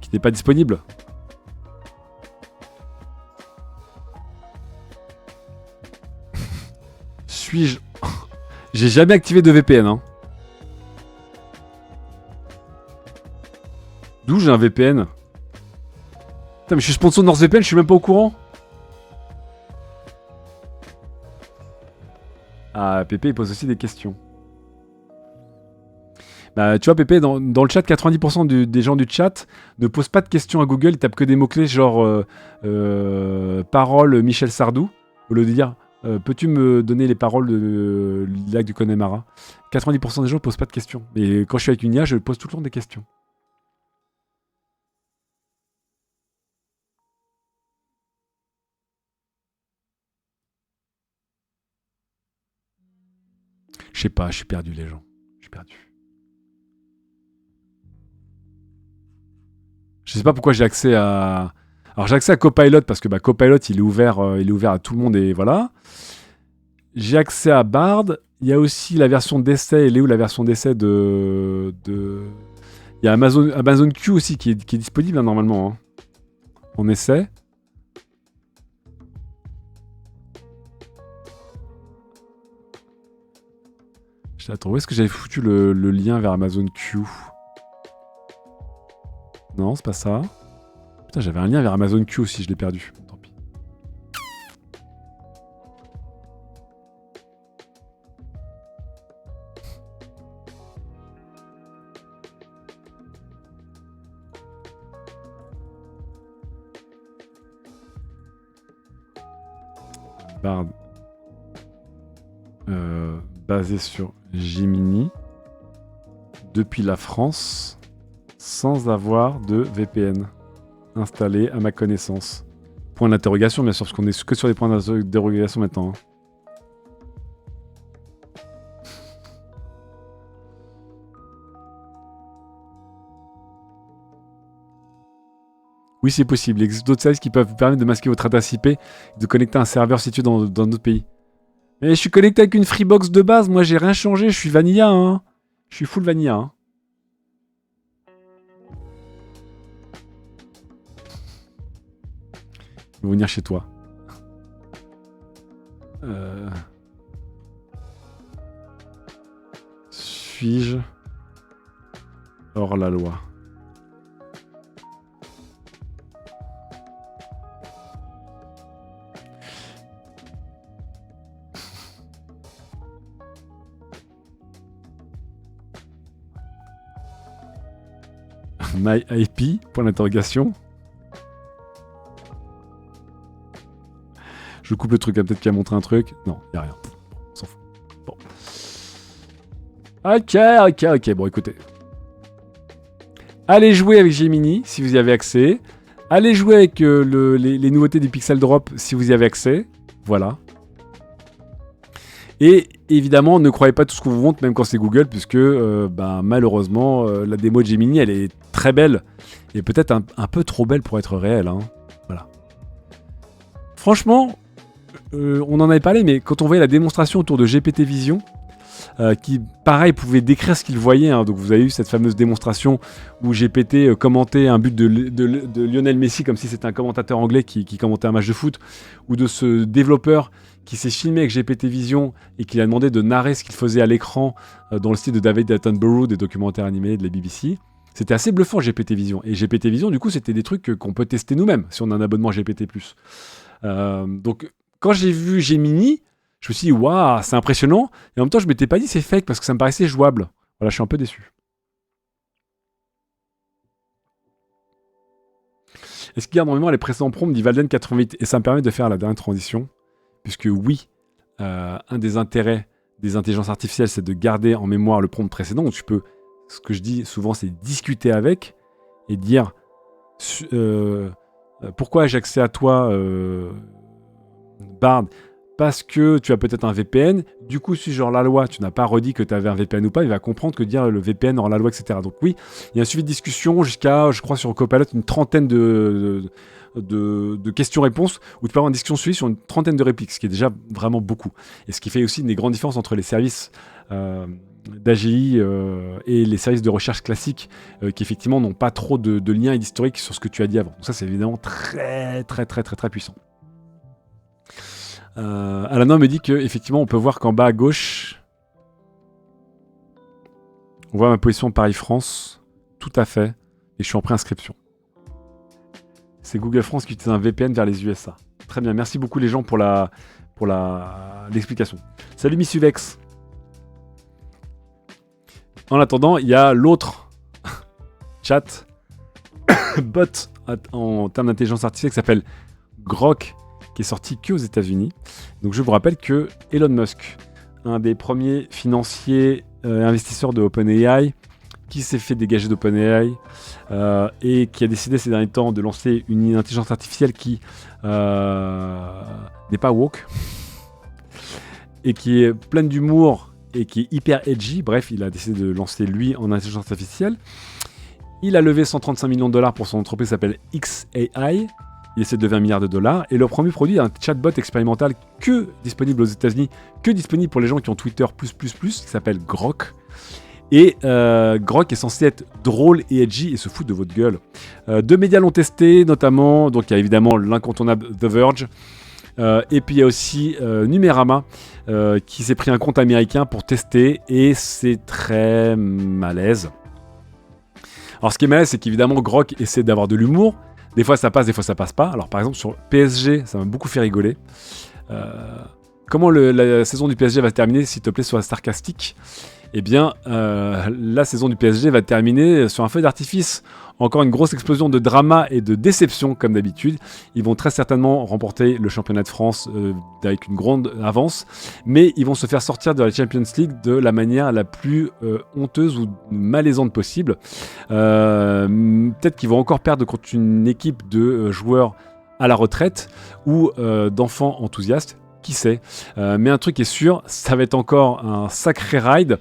qui n'est pas disponible. Suis-je... J'ai jamais activé de VPN. Hein. D'où j'ai un VPN? Putain, mais je suis sponsor de NordVPN, je suis même pas au courant. Ah, Pépé, il pose aussi des questions. Bah, tu vois, Pépé, dans le chat, 90% des gens du chat ne posent pas de questions à Google, ils tapent que des mots-clés genre parole Michel Sardou, au lieu de dire peux-tu me donner les paroles de lac du Connemara? 90% des gens ne posent pas de questions. Et quand je suis avec une IA, je pose tout le temps des questions. Je sais pas, je suis perdu, les gens. Je suis perdu. Je sais pas pourquoi j'ai accès à... Alors j'ai accès à Copilot parce que Copilot il est ouvert à tout le monde et voilà. J'ai accès à Bard. Il y a aussi la version d'essai. Elle est où la version d'essai de... Il y a Amazon Q aussi qui est disponible hein, normalement. Hein. En essai. Attends, où est-ce que j'avais foutu le lien vers Amazon Q? Non, c'est pas ça. Putain, j'avais un lien vers Amazon Q aussi, je l'ai perdu. Tant pis. Bard. Basé sur Gemini. Depuis la France. Sans avoir de VPN installé à ma connaissance. Point d'interrogation, bien sûr, parce qu'on est que sur des points d'interrogation maintenant. Hein. Oui, c'est possible. Il existe d'autres services qui peuvent vous permettre de masquer votre adresse IP et de connecter un serveur situé dans d'autres pays. Mais je suis connecté avec une Freebox de base. Moi, j'ai rien changé. Je suis vanilla. Hein. Je suis full vanilla. Hein. Ils vont venir chez toi. Suis-je hors la loi? My IP, point d'interrogation. Je coupe le truc, peut-être qu'il a montré un truc. Non, il n'y a rien. On s'en fout. Bon. Ok. Bon, écoutez. Allez jouer avec Gemini, si vous y avez accès. Allez jouer avec les nouveautés du Pixel Drop, si vous y avez accès. Voilà. Et évidemment, ne croyez pas tout ce qu'on vous montre, même quand c'est Google, puisque malheureusement, la démo de Gemini, elle est très belle. Et peut-être un peu trop belle pour être réelle. Hein. Voilà. Franchement, on en avait parlé, mais quand on voyait la démonstration autour de GPT Vision, qui, pareil, pouvait décrire ce qu'il voyait. Hein. Donc vous avez eu cette fameuse démonstration où GPT commentait un but de Lionel Messi comme si c'était un commentateur anglais qui commentait un match de foot, ou de ce développeur qui s'est filmé avec GPT Vision et qui a demandé de narrer ce qu'il faisait à l'écran dans le style de David Attenborough, des documentaires animés de la BBC. C'était assez bluffant GPT Vision. Et GPT Vision, du coup, c'était des trucs qu'on peut tester nous-mêmes si on a un abonnement GPT+. Donc, quand j'ai vu Gemini, je me suis dit, waouh, c'est impressionnant. Et en même temps, je m'étais pas dit c'est fake parce que ça me paraissait jouable. Voilà, je suis un peu déçu. Est-ce qu'il garde normalement les précédents prompts dit Valden88? Et ça me permet de faire la dernière transition. Puisque oui, un des intérêts des intelligences artificielles, c'est de garder en mémoire le prompt précédent. Donc tu peux, ce que je dis souvent, c'est discuter avec et dire pourquoi j'ai accès à toi, Bard, parce que tu as peut-être un VPN. Du coup, si genre la loi, tu n'as pas redit que tu avais un VPN ou pas, il va comprendre que dire le VPN hors la loi, etc. Donc oui, il y a un suivi de discussion jusqu'à, je crois, sur Copilot, une trentaine de questions-réponses où tu peux avoir une discussion suivie sur une trentaine de répliques, ce qui est déjà vraiment beaucoup. Et ce qui fait aussi une des grandes différences entre les services d'AGI et les services de recherche classiques qui effectivement n'ont pas trop de liens et d'historique sur ce que tu as dit avant. Donc ça, c'est évidemment très, très, très, très, très puissant. Alana me dit qu'effectivement, on peut voir qu'en bas à gauche, on voit ma position Paris-France. Tout à fait. Et je suis en préinscription. C'est Google France qui utilise un VPN vers les USA. Très bien. Merci beaucoup les gens pour l'explication. Salut Miss Uvex. En attendant, il y a l'autre chat bot en termes d'intelligence artificielle qui s'appelle Grok, qui est sorti que aux États-Unis. Donc je vous rappelle que Elon Musk, un des premiers financiers investisseurs de OpenAI, qui s'est fait dégager d'OpenAI et qui a décidé ces derniers temps de lancer une intelligence artificielle qui n'est pas woke et qui est pleine d'humour et qui est hyper edgy. Bref, il a décidé de lancer lui en intelligence artificielle. Il a levé 135 millions de dollars pour son entreprise qui s'appelle XAI. Il essaie de lever $1 milliard. Et le premier produit est un chatbot expérimental que disponible aux États-Unis, que disponible pour les gens qui ont Twitter+++, qui s'appelle Grok. Et Grok est censé être drôle et edgy et se fout de votre gueule. Deux médias l'ont testé, notamment, donc il y a évidemment l'incontournable The Verge, et puis il y a aussi Numérama, qui s'est pris un compte américain pour tester, et c'est très malaise. Alors ce qui est malaise, c'est qu'évidemment Grok essaie d'avoir de l'humour. Des fois ça passe, des fois ça passe pas. Alors par exemple sur PSG, ça m'a beaucoup fait rigoler. Comment la saison du PSG va se terminer, s'il te plaît, sois sarcastique. Eh bien, la saison du PSG va terminer sur un feu d'artifice. Encore une grosse explosion de drama et de déception, comme d'habitude. Ils vont très certainement remporter le championnat de France avec une grande avance, mais ils vont se faire sortir de la Champions League de la manière la plus honteuse ou malaisante possible. Peut-être qu'ils vont encore perdre contre une équipe de joueurs à la retraite ou d'enfants enthousiastes. Qui sait, mais un truc est sûr, ça va être encore un sacré ride,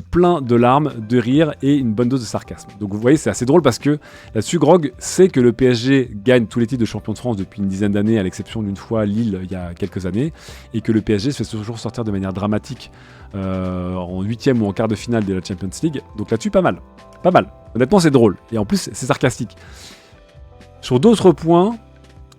plein de larmes, de rires et une bonne dose de sarcasme. Donc vous voyez, c'est assez drôle parce que là-dessus, Grog sait que le PSG gagne tous les titres de champion de France depuis une dizaine d'années, à l'exception d'une fois Lille il y a quelques années, et que le PSG se fait toujours sortir de manière dramatique en 8e ou en quart de finale de la Champions League. Donc là-dessus, pas mal. Pas mal. Honnêtement, c'est drôle. Et en plus, c'est sarcastique. Sur d'autres points,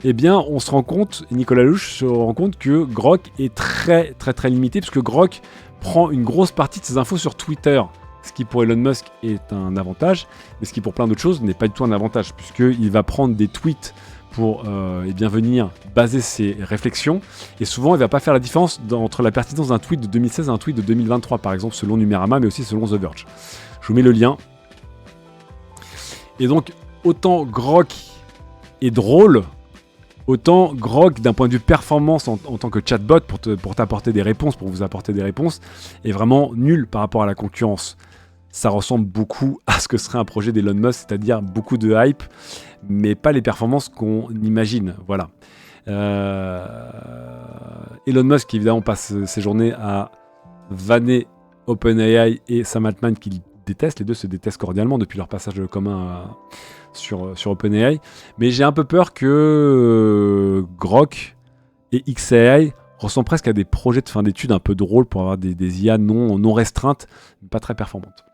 eh bien, on se rend compte, Nicolas Louche se rend compte que Grok est très très très limité, puisque Grok prend une grosse partie de ses infos sur Twitter, ce qui pour Elon Musk est un avantage, mais ce qui pour plein d'autres choses n'est pas du tout un avantage, puisqu'il va prendre des tweets pour venir baser ses réflexions, et souvent il ne va pas faire la différence entre la pertinence d'un tweet de 2016 et un tweet de 2023, par exemple selon Numérama, mais aussi selon The Verge. Je vous mets le lien. Et donc, autant Grok est drôle, autant Grok, d'un point de vue performance en tant que chatbot, pour t'apporter des réponses, pour vous apporter des réponses, est vraiment nul par rapport à la concurrence. Ça ressemble beaucoup à ce que serait un projet d'Elon Musk, c'est-à-dire beaucoup de hype, mais pas les performances qu'on imagine. Voilà. Elon Musk, évidemment, passe ses journées à vanner OpenAI et Sam Altman, qu'il déteste. Les deux se détestent cordialement depuis leur passage commun sur OpenAI, mais j'ai un peu peur que Grok et XAI ressemblent presque à des projets de fin d'études un peu drôles pour avoir des IA non restreintes, mais pas très performantes.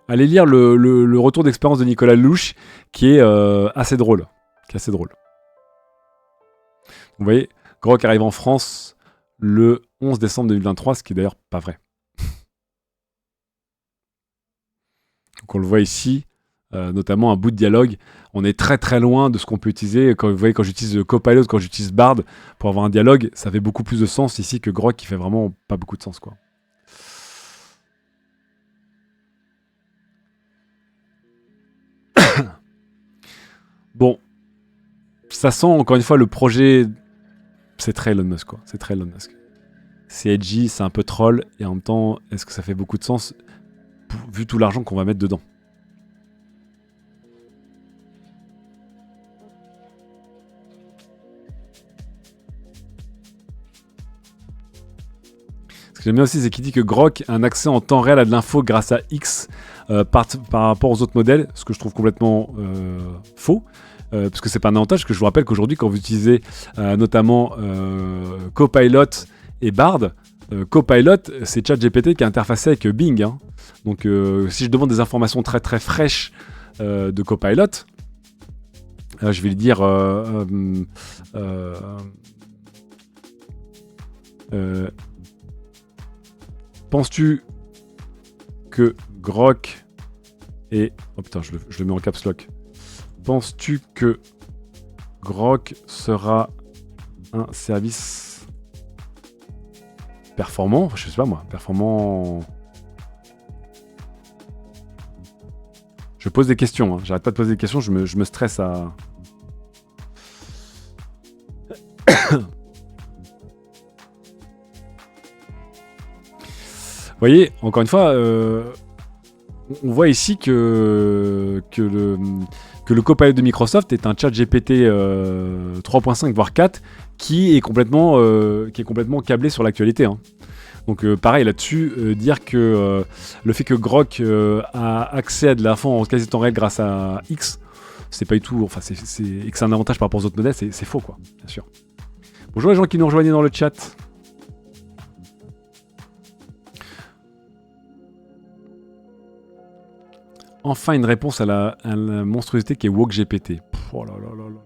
Allez lire le retour d'expérience de Nicolas Louche, qui est assez drôle. Vous voyez, Grok arrive en France le 11 décembre 2023, ce qui est d'ailleurs pas vrai. Donc on le voit ici, notamment un bout de dialogue. On est très très loin de ce qu'on peut utiliser. Quand vous voyez, quand j'utilise Copilot, quand j'utilise Bard pour avoir un dialogue, ça fait beaucoup plus de sens ici que Grok qui fait vraiment pas beaucoup de sens, quoi. Bon, ça sent encore une fois le projet. C'est très Elon Musk, quoi. C'est très Elon Musk. C'est edgy, c'est un peu troll, et en même temps, est-ce que ça fait beaucoup de sens vu tout l'argent qu'on va mettre dedans? Ce que j'aime bien aussi, c'est qu'il dit que Grok a un accès en temps réel à de l'info grâce à X par rapport aux autres modèles, ce que je trouve complètement faux. Parce que c'est pas un avantage, que je vous rappelle qu'aujourd'hui, quand vous utilisez notamment Copilot et Bard, Copilot, c'est ChatGPT qui est interfacé avec Bing. Hein. Donc, si je demande des informations très très fraîches de Copilot, je vais lui dire penses-tu que Grok est... Oh putain, je le mets en caps lock. Penses-tu que Grok sera un service performant? Je sais pas moi, performant... Je pose des questions, hein. J'arrête pas de poser des questions, je me stresse à... Vous voyez, encore une fois, on voit ici que le Copilot de Microsoft est un chat GPT 3.5 voire 4 qui est complètement câblé sur l'actualité. Hein. Donc pareil là-dessus, dire que le fait que Grok a accès à de l'info en quasi temps réel grâce à X, c'est pas du tout, enfin et que c'est un avantage par rapport aux autres modèles, c'est faux quoi, bien sûr. Bonjour les gens qui nous rejoignent dans le chat. Enfin une réponse à la monstruosité qui est WokeGPT. Oh là là là là.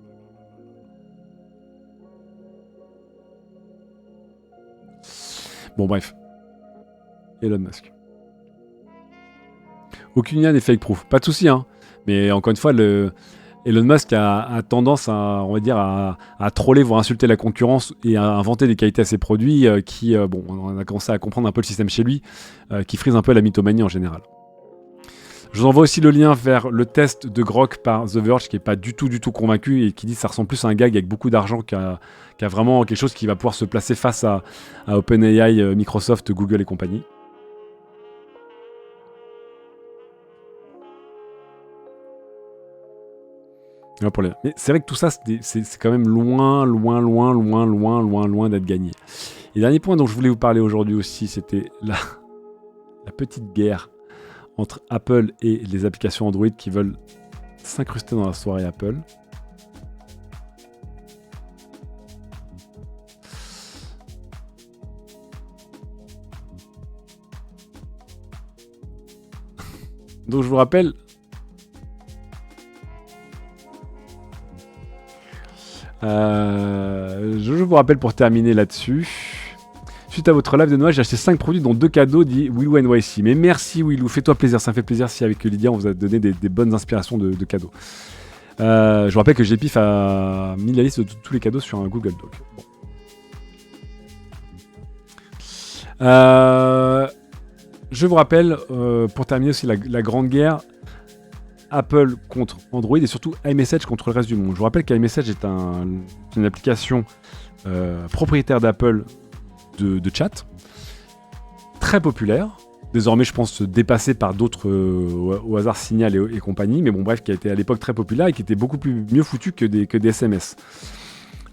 Bon bref. Elon Musk. Aucune IA n'est fake proof. Pas de souci hein. Mais encore une fois, Elon Musk a tendance à, on va dire, à troller, voire insulter la concurrence et à inventer des qualités à ses produits qui, bon, on a commencé à comprendre un peu le système chez lui, qui frise un peu la mythomanie en général. Je vous envoie aussi le lien vers le test de Grok par The Verge qui n'est pas du tout convaincu et qui dit que ça ressemble plus à un gag avec beaucoup d'argent qu'à vraiment quelque chose qui va pouvoir se placer face à OpenAI, Microsoft, Google et compagnie. Mais c'est vrai que tout ça, c'est quand même loin d'être gagné. Et dernier point dont je voulais vous parler aujourd'hui aussi, c'était la petite guerre entre Apple et les applications Android qui veulent s'incruster dans la soirée Apple. Donc je vous rappelle... je vous rappelle pour terminer là-dessus... Suite à votre live de Noël, j'ai acheté 5 produits dont 2 cadeaux, dit Willou NYC. Mais merci Willou, fais-toi plaisir, ça me fait plaisir si avec Lydia on vous a donné des bonnes inspirations de cadeaux. Je vous rappelle que GPIF a mis la liste de tous les cadeaux sur un Google Doc. Bon. Je vous rappelle, pour terminer aussi la grande guerre, Apple contre Android et surtout iMessage contre le reste du monde. Je vous rappelle qu'iMessage est une application propriétaire d'Apple de chat, très populaire, désormais je pense dépassé par d'autres au hasard Signal et compagnie, mais bon bref, qui a été à l'époque très populaire et qui était beaucoup mieux foutu que des SMS.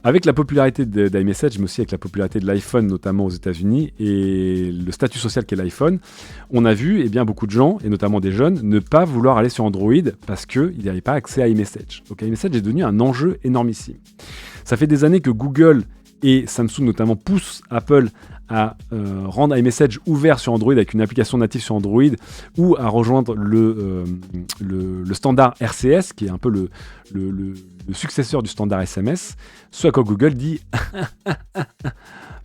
Avec la popularité d'iMessage, mais aussi avec la popularité de l'iPhone, notamment aux États-Unis, et le statut social qu'est l'iPhone, on a vu beaucoup de gens, et notamment des jeunes, ne pas vouloir aller sur Android parce qu'il n'y avait pas accès à iMessage. Donc iMessage est devenu un enjeu énormissime. Ça fait des années que Google et Samsung notamment poussent Apple à rendre iMessage ouvert sur Android avec une application native sur Android ou à rejoindre le standard RCS qui est un peu le successeur du standard SMS, ce à quoi Google dit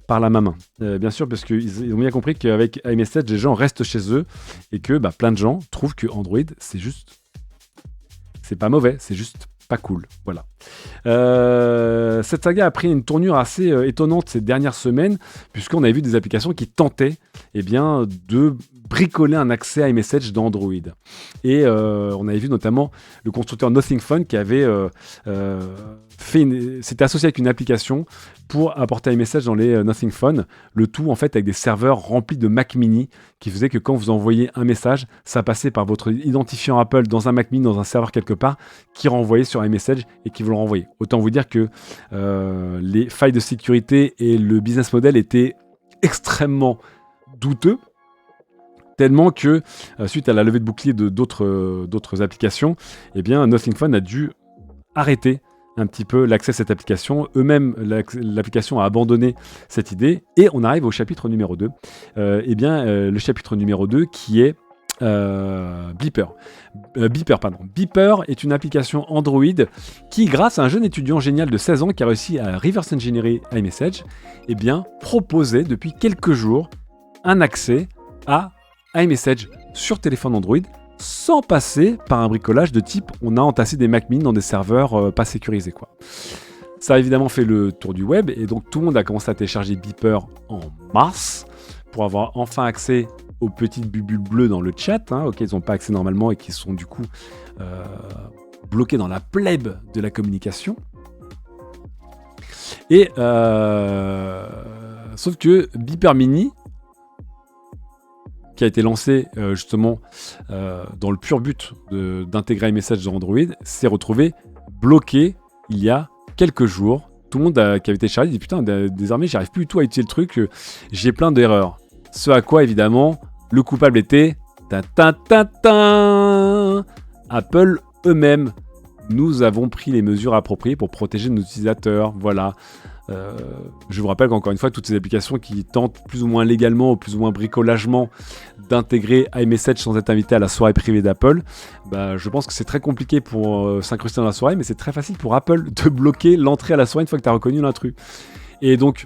par la main. Bien sûr, parce qu'ils ont bien compris qu'avec iMessage, les gens restent chez eux et que plein de gens trouvent que Android, c'est pas mauvais, c'est juste pas cool. Voilà. cette saga a pris une tournure assez étonnante ces dernières semaines, puisqu'on avait vu des applications qui tentaient de bricoler un accès à iMessage dans Android. Et on avait vu notamment le constructeur Nothing Phone qui avait s'était associé avec une application pour apporter iMessage dans les Nothing Phone, le tout en fait avec des serveurs remplis de Mac Mini qui faisait que quand vous envoyez un message, ça passait par votre identifiant Apple dans un Mac Mini, dans un serveur quelque part, qui renvoyait sur iMessage et qui vous le renvoyait. Autant vous dire que les failles de sécurité et le business model étaient extrêmement douteux, tellement que suite à la levée de bouclier de d'autres applications, Nothing Phone a dû arrêter un petit peu l'accès à cette application. Eux-mêmes, l'application a abandonné cette idée. Et on arrive au chapitre numéro 2. Le chapitre numéro 2 qui est Beeper. Beeper est une application Android qui, grâce à un jeune étudiant génial de 16 ans qui a réussi à reverse engineer iMessage, proposait depuis quelques jours un accès à iMessage sur téléphone Android sans passer par un bricolage de type on a entassé des Mac Mini dans des serveurs pas sécurisés, quoi. Ça a évidemment fait le tour du web et donc tout le monde a commencé à télécharger Beeper en mars pour avoir enfin accès aux petites bulles bleues dans le chat, auxquelles ils n'ont pas accès normalement et qui sont du coup bloqués dans la plèbe de la communication. Et sauf que Beeper Mini, qui a été lancé justement dans le pur but d'intégrer iMessage dans Android, s'est retrouvé bloqué il y a quelques jours. Tout le monde qui avait téléchargé dit putain, désormais j'arrive plus du tout à utiliser le truc, j'ai plein d'erreurs. Ce à quoi évidemment le coupable était Apple eux-mêmes. Nous avons pris les mesures appropriées pour protéger nos utilisateurs. Voilà. Je vous rappelle qu'encore une fois, toutes ces applications qui tentent plus ou moins légalement ou plus ou moins bricolagement d'intégrer iMessage sans être invité à la soirée privée d'Apple, je pense que c'est très compliqué pour s'incruster dans la soirée, mais c'est très facile pour Apple de bloquer l'entrée à la soirée une fois que tu as reconnu l'intrus. Et donc,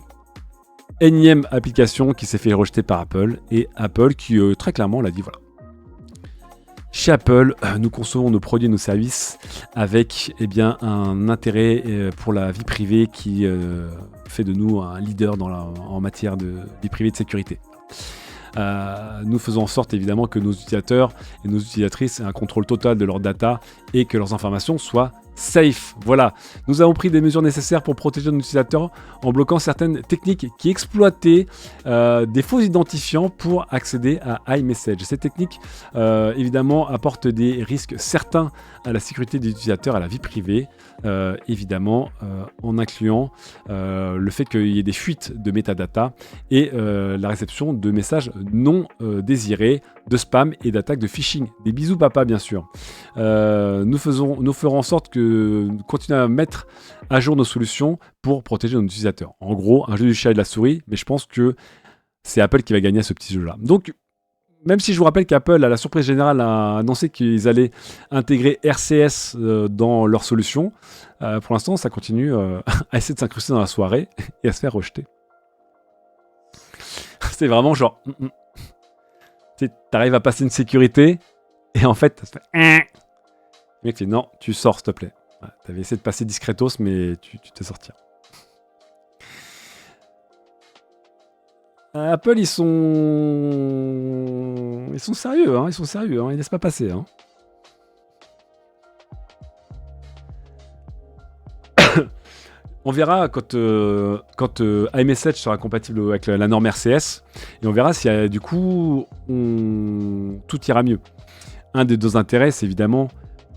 énième application qui s'est fait rejeter par Apple, et Apple qui très clairement l'a dit, voilà. Chez Apple, nous concevons nos produits et nos services avec un intérêt pour la vie privée qui fait de nous un leader en matière de vie privée et de sécurité. Nous faisons en sorte évidemment que nos utilisateurs et nos utilisatrices aient un contrôle total de leurs data et que leurs informations soient safe. Voilà, nous avons pris des mesures nécessaires pour protéger nos utilisateurs en bloquant certaines techniques qui exploitaient des faux identifiants pour accéder à iMessage. Ces techniques, évidemment, apportent des risques certains à la sécurité des utilisateurs, à la vie privée, en incluant le fait qu'il y ait des fuites de métadata et la réception de messages non désirés, de spam et d'attaques de phishing. Des bisous papa, bien sûr. Nous ferons en sorte que continuer à mettre à jour nos solutions pour protéger nos utilisateurs. En gros, un jeu du chat et de la souris, mais je pense que c'est Apple qui va gagner à ce petit jeu-là. Donc, même si je vous rappelle qu'Apple, à la surprise générale, a annoncé qu'ils allaient intégrer RCS dans leur solution, pour l'instant, ça continue à essayer de s'incruster dans la soirée et à se faire rejeter. C'est vraiment genre... T'arrives à passer une sécurité et en fait, ça se fait... Le mec fait non, tu sors s'il te plaît. Ouais, t'avais essayé de passer discretos, mais tu t'es sorti. Apple, ils sont sérieux, ils sont sérieux, ils laissent pas passer. On verra quand iMessage sera compatible avec la norme RCS, et on verra si du coup tout ira mieux. Un des deux intérêts, c'est évidemment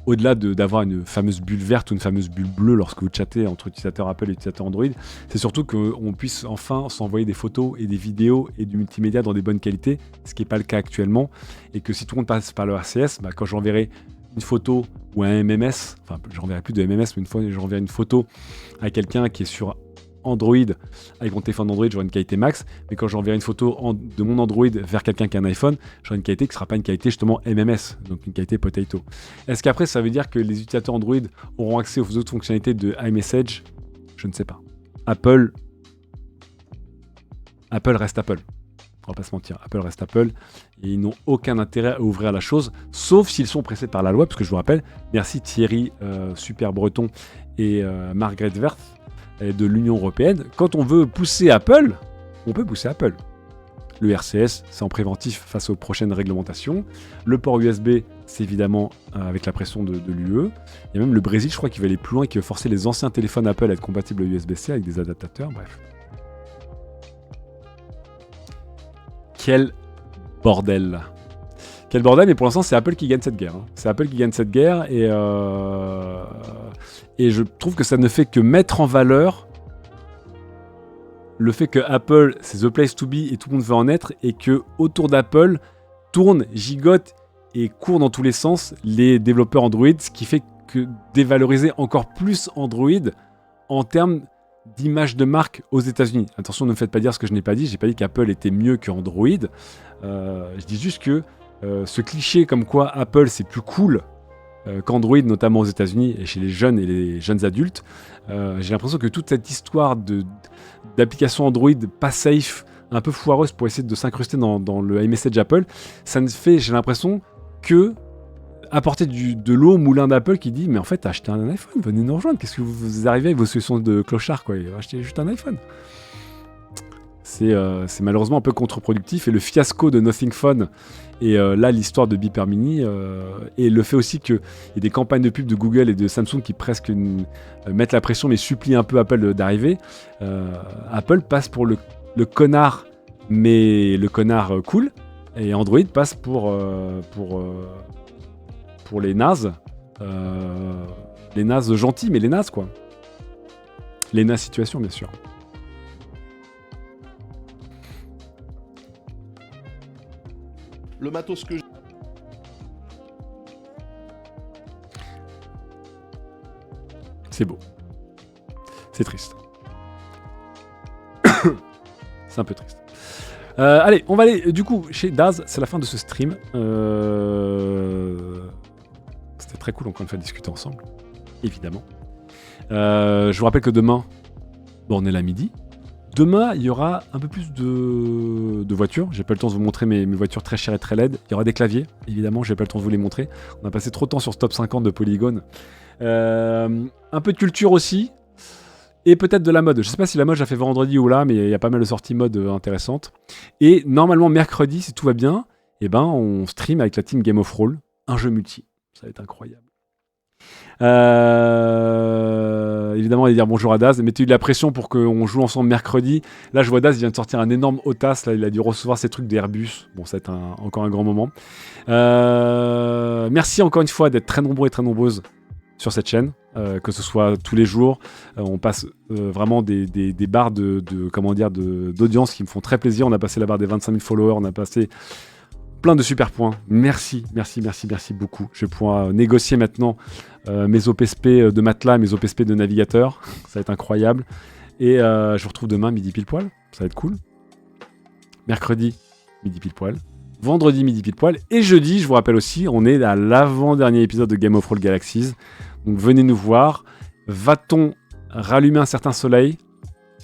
au-delà d'avoir une fameuse bulle verte ou une fameuse bulle bleue lorsque vous chattez entre utilisateurs Apple et utilisateurs Android, c'est surtout qu'on puisse enfin s'envoyer des photos et des vidéos et du multimédia dans des bonnes qualités, ce qui n'est pas le cas actuellement, et que si tout le monde passe par le RCS, quand j'enverrai une photo ou un MMS, enfin j'enverrai plus de MMS, mais une fois j'enverrai une photo à quelqu'un qui est sur Android, avec mon téléphone Android, j'aurai une qualité max, mais quand j'enverrai une photo de mon Android vers quelqu'un qui a un iPhone, j'aurai une qualité qui ne sera pas une qualité justement MMS, donc une qualité potato. Est-ce qu'après ça veut dire que les utilisateurs Android auront accès aux autres fonctionnalités de iMessage? Je ne sais pas. Apple reste Apple. On va pas se mentir, Apple reste Apple, et ils n'ont aucun intérêt à ouvrir la chose, sauf s'ils sont pressés par la loi, parce que je vous rappelle, merci Thierry Super Breton et Margrethe Werth, de l'Union Européenne. Quand on veut pousser Apple, on peut pousser Apple. Le RCS, c'est en préventif face aux prochaines réglementations. Le port USB, c'est évidemment avec la pression de l'UE. Il y a même le Brésil, je crois, qui va aller plus loin et qui veut forcer les anciens téléphones Apple à être compatibles USB-C avec des adaptateurs. Bref. Quel bordel. Quel bordel, mais pour l'instant, c'est Apple qui gagne cette guerre. C'est Apple qui gagne cette guerre et je trouve que ça ne fait que mettre en valeur le fait que Apple, c'est the place to be et tout le monde veut en être, et que autour d'Apple tournent, gigotent et courent dans tous les sens les développeurs Android, ce qui fait que dévaloriser encore plus Android en termes d'image de marque aux États-Unis. Attention, ne me faites pas dire ce que je n'ai pas dit. J'ai pas dit qu'Apple était mieux que Android. Je dis juste que ce cliché comme quoi Apple c'est plus cool qu'Android, notamment aux États-Unis et chez les jeunes et les jeunes adultes, j'ai l'impression que toute cette histoire d'application Android pas safe, un peu foireuse pour essayer de s'incruster dans le iMessage Apple, ça ne fait, j'ai l'impression, que apporter de l'eau au moulin d'Apple qui dit mais en fait achetez un iPhone, venez nous rejoindre, qu'est-ce que vous arrivez avec vos solutions de clochard quoi, achetez juste un iPhone. C'est malheureusement un peu contre-productif, et le fiasco de Nothing Phone et là l'histoire de Beeper Mini et le fait aussi qu'il y ait des campagnes de pub de Google et de Samsung qui presque mettent la pression mais supplient un peu Apple d'arriver. Apple passe pour le connard, mais le connard cool, et Android passe pour les nazes, gentils, mais les nazes quoi. Les nazes situation bien sûr. Le matos que C'est beau. C'est triste. C'est un peu triste. Allez, on va aller du coup chez Daz. C'est la fin de ce stream. C'était très cool encore une fois de discuter ensemble. Évidemment. Je vous rappelle que demain, on est là midi. Demain, il y aura un peu plus de voitures. J'ai pas le temps de vous montrer mes voitures très chères et très laides. Il y aura des claviers, évidemment, j'ai pas le temps de vous les montrer. On a passé trop de temps sur ce top 50 de Polygon. Un peu de culture aussi. Et peut-être de la mode. Je sais pas si la mode, je la fais vendredi ou là, mais il y a pas mal de sorties mode intéressantes. Et normalement, mercredi, si tout va bien, on stream avec la team Game of Roll. Un jeu multi. Ça va être incroyable. Évidemment, il va dire bonjour à Daz. Mettez-lui de la pression pour qu'on joue ensemble mercredi. Là, je vois Daz, il vient de sortir un énorme OTAS. Là, il a dû recevoir ses trucs d'Airbus. Bon, ça va être encore un grand moment. Merci encore une fois d'être très nombreux et très nombreuses sur cette chaîne. Que ce soit tous les jours. On passe vraiment des barres d'audience qui me font très plaisir. On a passé la barre des 25 000 followers. On a passé plein de super points. Merci beaucoup. Je vais pouvoir négocier maintenant mes OPSP de matelas, mes OPSP de navigateur. Ça va être incroyable. Et je vous retrouve demain midi pile poil. Ça va être cool. Mercredi, midi pile poil. Vendredi, midi pile poil. Et jeudi, je vous rappelle aussi, on est à l'avant-dernier épisode de Game of Roll Galaxies. Donc venez nous voir. Va-t-on rallumer un certain soleil ?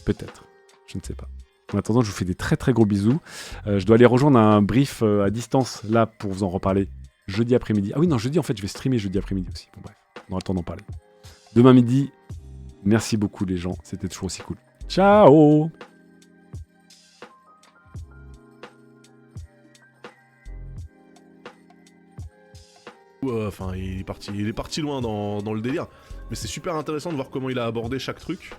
Peut-être. Je ne sais pas. En attendant, je vous fais des très très gros bisous. Je dois aller rejoindre un brief à distance là pour vous en reparler jeudi après-midi. Ah oui, non, jeudi en fait, je vais streamer jeudi après-midi aussi. Bon, bref, on aura le temps d'en parler. Demain midi, merci beaucoup les gens, c'était toujours aussi cool. Ciao! Enfin, il est parti loin dans le délire. Mais c'est super intéressant de voir comment il a abordé chaque truc.